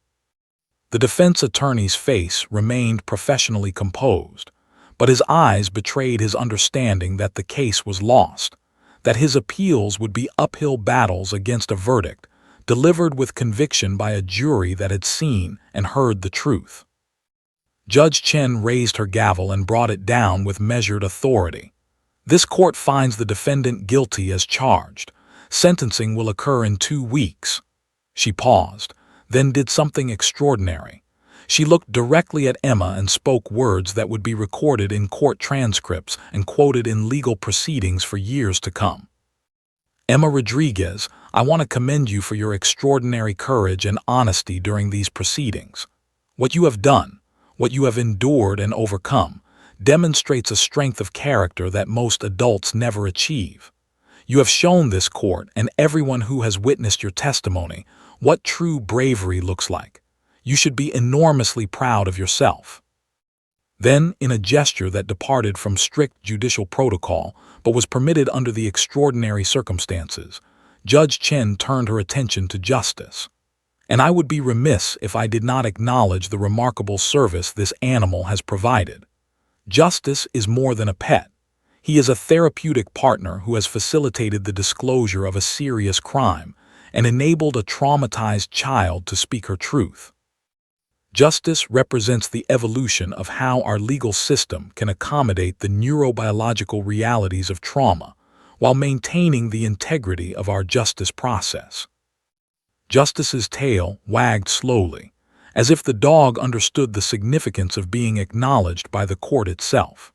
The defense attorney's face remained professionally composed, but his eyes betrayed his understanding that the case was lost, that his appeals would be uphill battles against a verdict delivered with conviction by a jury that had seen and heard the truth. Judge Chen raised her gavel and brought it down with measured authority. "This court finds the defendant guilty as charged. Sentencing will occur in 2 weeks." She paused, then did something extraordinary. She looked directly at Emma and spoke words that would be recorded in court transcripts and quoted in legal proceedings for years to come. "Emma Rodriguez, I want to commend you for your extraordinary courage and honesty during these proceedings. What you have done, what you have endured and overcome, demonstrates a strength of character that most adults never achieve. You have shown this court and everyone who has witnessed your testimony what true bravery looks like. You should be enormously proud of yourself." Then, in a gesture that departed from strict judicial protocol but was permitted under the extraordinary circumstances, Judge Chen turned her attention to justice. "And I would be remiss if I did not acknowledge the remarkable service this animal has provided. Justice is more than a pet. He is a therapeutic partner who has facilitated the disclosure of a serious crime and enabled a traumatized child to speak her truth. Justice represents the evolution of how our legal system can accommodate the neurobiological realities of trauma while maintaining the integrity of our justice process." Justice's tail wagged slowly, as if the dog understood the significance of being acknowledged by the court itself.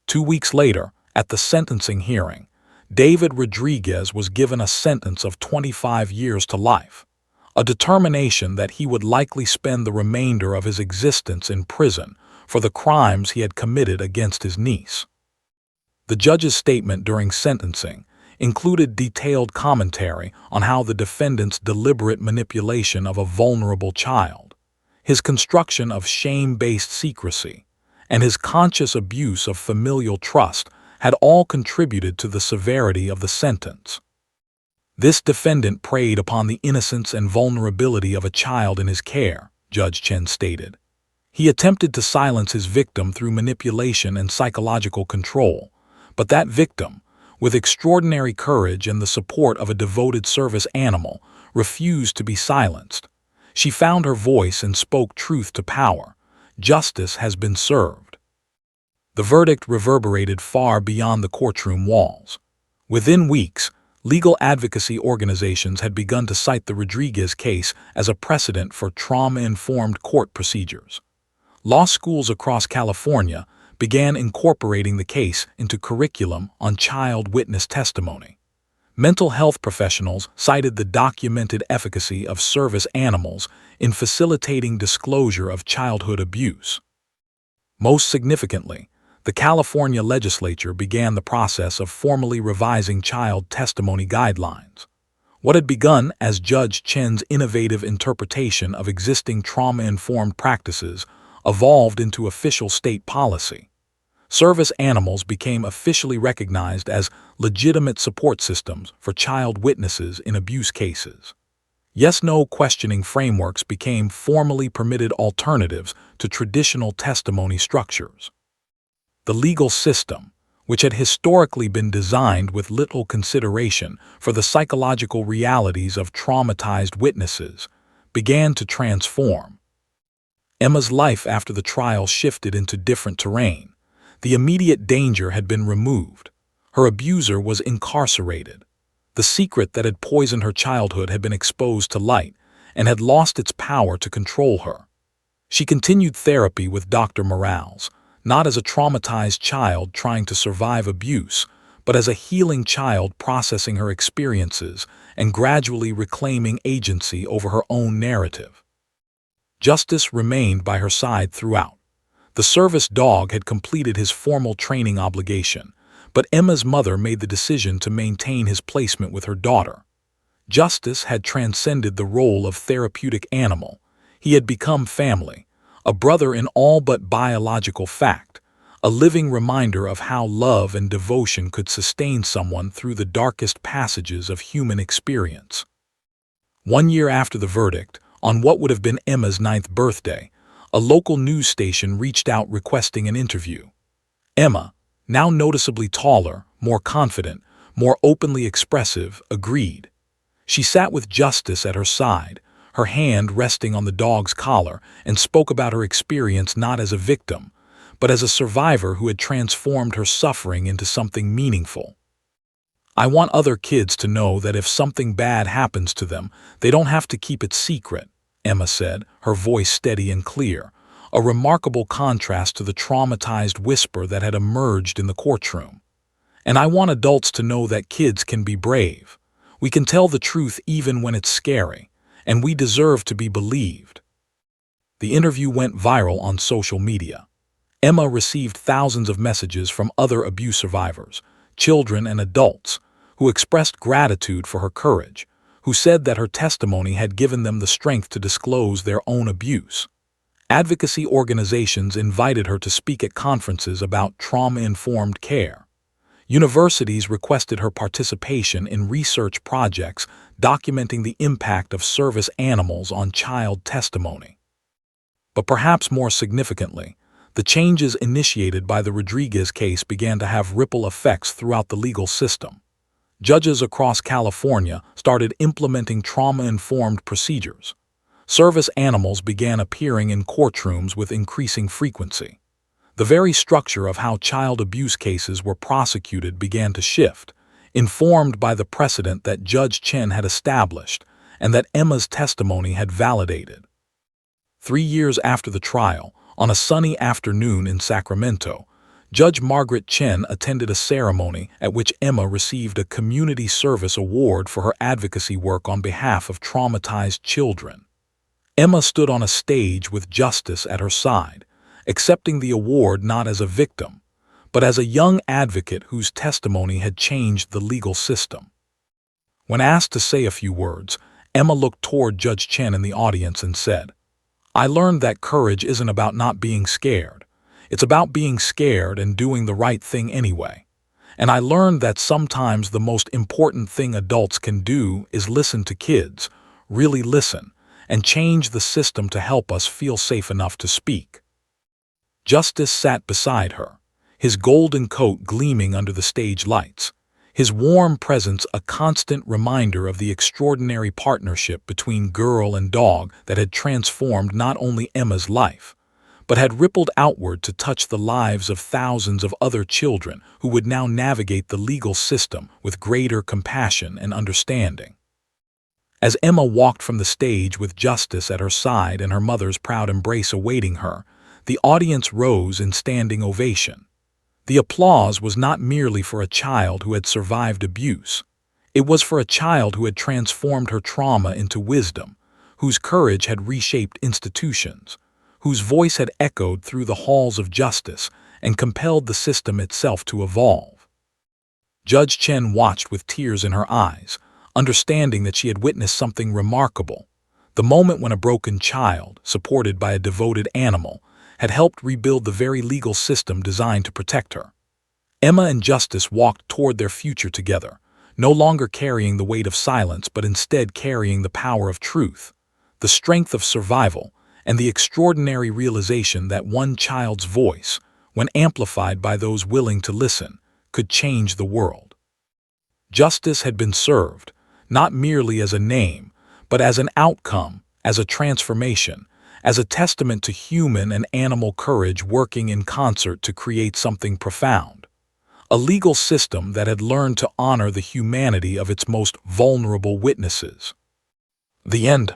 2 weeks later, at the sentencing hearing, David Rodriguez was given a sentence of 25 years to life, a determination that he would likely spend the remainder of his existence in prison for the crimes he had committed against his niece. The judge's statement during sentencing included detailed commentary on how the defendant's deliberate manipulation of a vulnerable child, his construction of shame-based secrecy, and his conscious abuse of familial trust had all contributed to the severity of the sentence. This defendant preyed upon the innocence and vulnerability of a child in his care, Judge Chen stated. He attempted to silence his victim through manipulation and psychological control, but that victim, with extraordinary courage and the support of a devoted service animal, refused to be silenced. She found her voice and spoke truth to power. Justice has been served. The verdict reverberated far beyond the courtroom walls. Within weeks, legal advocacy organizations had begun to cite the Rodriguez case as a precedent for trauma-informed court procedures. Law schools across California began incorporating the case into curriculum on child witness testimony. Mental health professionals cited the documented efficacy of service animals in facilitating disclosure of childhood abuse. Most significantly, the California legislature began the process of formally revising child testimony guidelines. What had begun as Judge Chen's innovative interpretation of existing trauma-informed practices evolved into official state policy. Service animals became officially recognized as legitimate support systems for child witnesses in abuse cases. Yes-no questioning frameworks became formally permitted alternatives to traditional testimony structures. The legal system, which had historically been designed with little consideration for the psychological realities of traumatized witnesses, began to transform. Emma's life after the trial shifted into different terrain. The immediate danger had been removed. Her abuser was incarcerated. The secret that had poisoned her childhood had been exposed to light and had lost its power to control her. She continued therapy with Dr. Morales, not as a traumatized child trying to survive abuse, but as a healing child processing her experiences and gradually reclaiming agency over her own narrative. Justice remained by her side throughout. The service dog had completed his formal training obligation, but Emma's mother made the decision to maintain his placement with her daughter. Justice had transcended the role of therapeutic animal. He had become family, a brother in all but biological fact, a living reminder of how love and devotion could sustain someone through the darkest passages of human experience. 1 year after the verdict, on what would have been Emma's 9th birthday, a local news station reached out requesting an interview. Emma, now noticeably taller, more confident, more openly expressive, agreed. She sat with Justice at her side, her hand resting on the dog's collar, and spoke about her experience not as a victim, but as a survivor who had transformed her suffering into something meaningful. "I want other kids to know that if something bad happens to them, they don't have to keep it secret," Emma said, her voice steady and clear, a remarkable contrast to the traumatized whisper that had emerged in the courtroom. "And I want adults to know that kids can be brave. We can tell the truth even when it's scary, and we deserve to be believed." The interview went viral on social media. Emma received thousands of messages from other abuse survivors, children and adults, who expressed gratitude for her courage, who said that her testimony had given them the strength to disclose their own abuse. Advocacy organizations invited her to speak at conferences about trauma-informed care. Universities requested her participation in research projects documenting the impact of service animals on child testimony. But perhaps more significantly, the changes initiated by the Rodriguez case began to have ripple effects throughout the legal system. Judges across California started implementing trauma-informed procedures. Service animals began appearing in courtrooms with increasing frequency. The very structure of how child abuse cases were prosecuted began to shift, informed by the precedent that Judge Chen had established and that Emma's testimony had validated. 3 years after the trial, on a sunny afternoon in Sacramento, Judge Margaret Chen attended a ceremony at which Emma received a Community Service Award for her advocacy work on behalf of traumatized children. Emma stood on a stage with justice at her side, accepting the award not as a victim, but as a young advocate whose testimony had changed the legal system. When asked to say a few words, Emma looked toward Judge Chen in the audience and said, "I learned that courage isn't about not being scared. It's about being scared and doing the right thing anyway. And I learned that sometimes the most important thing adults can do is listen to kids, really listen, and change the system to help us feel safe enough to speak." Justice sat beside her, his golden coat gleaming under the stage lights, his warm presence a constant reminder of the extraordinary partnership between girl and dog that had transformed not only Emma's life, but had rippled outward to touch the lives of thousands of other children who would now navigate the legal system with greater compassion and understanding. As Emma walked from the stage with justice at her side and her mother's proud embrace awaiting her, the audience rose in standing ovation. The applause was not merely for a child who had survived abuse. It was for a child who had transformed her trauma into wisdom, whose courage had reshaped institutions, whose voice had echoed through the halls of justice and compelled the system itself to evolve. Judge Chen watched with tears in her eyes, understanding that she had witnessed something remarkable, the moment when a broken child, supported by a devoted animal, had helped rebuild the very legal system designed to protect her. Emma and Justice walked toward their future together, no longer carrying the weight of silence but instead carrying the power of truth, the strength of survival, and the extraordinary realization that one child's voice, when amplified by those willing to listen, could change the world. Justice had been served, not merely as a name, but as an outcome, as a transformation, as a testament to human and animal courage working in concert to create something profound. A legal system that had learned to honor the humanity of its most vulnerable witnesses. The end.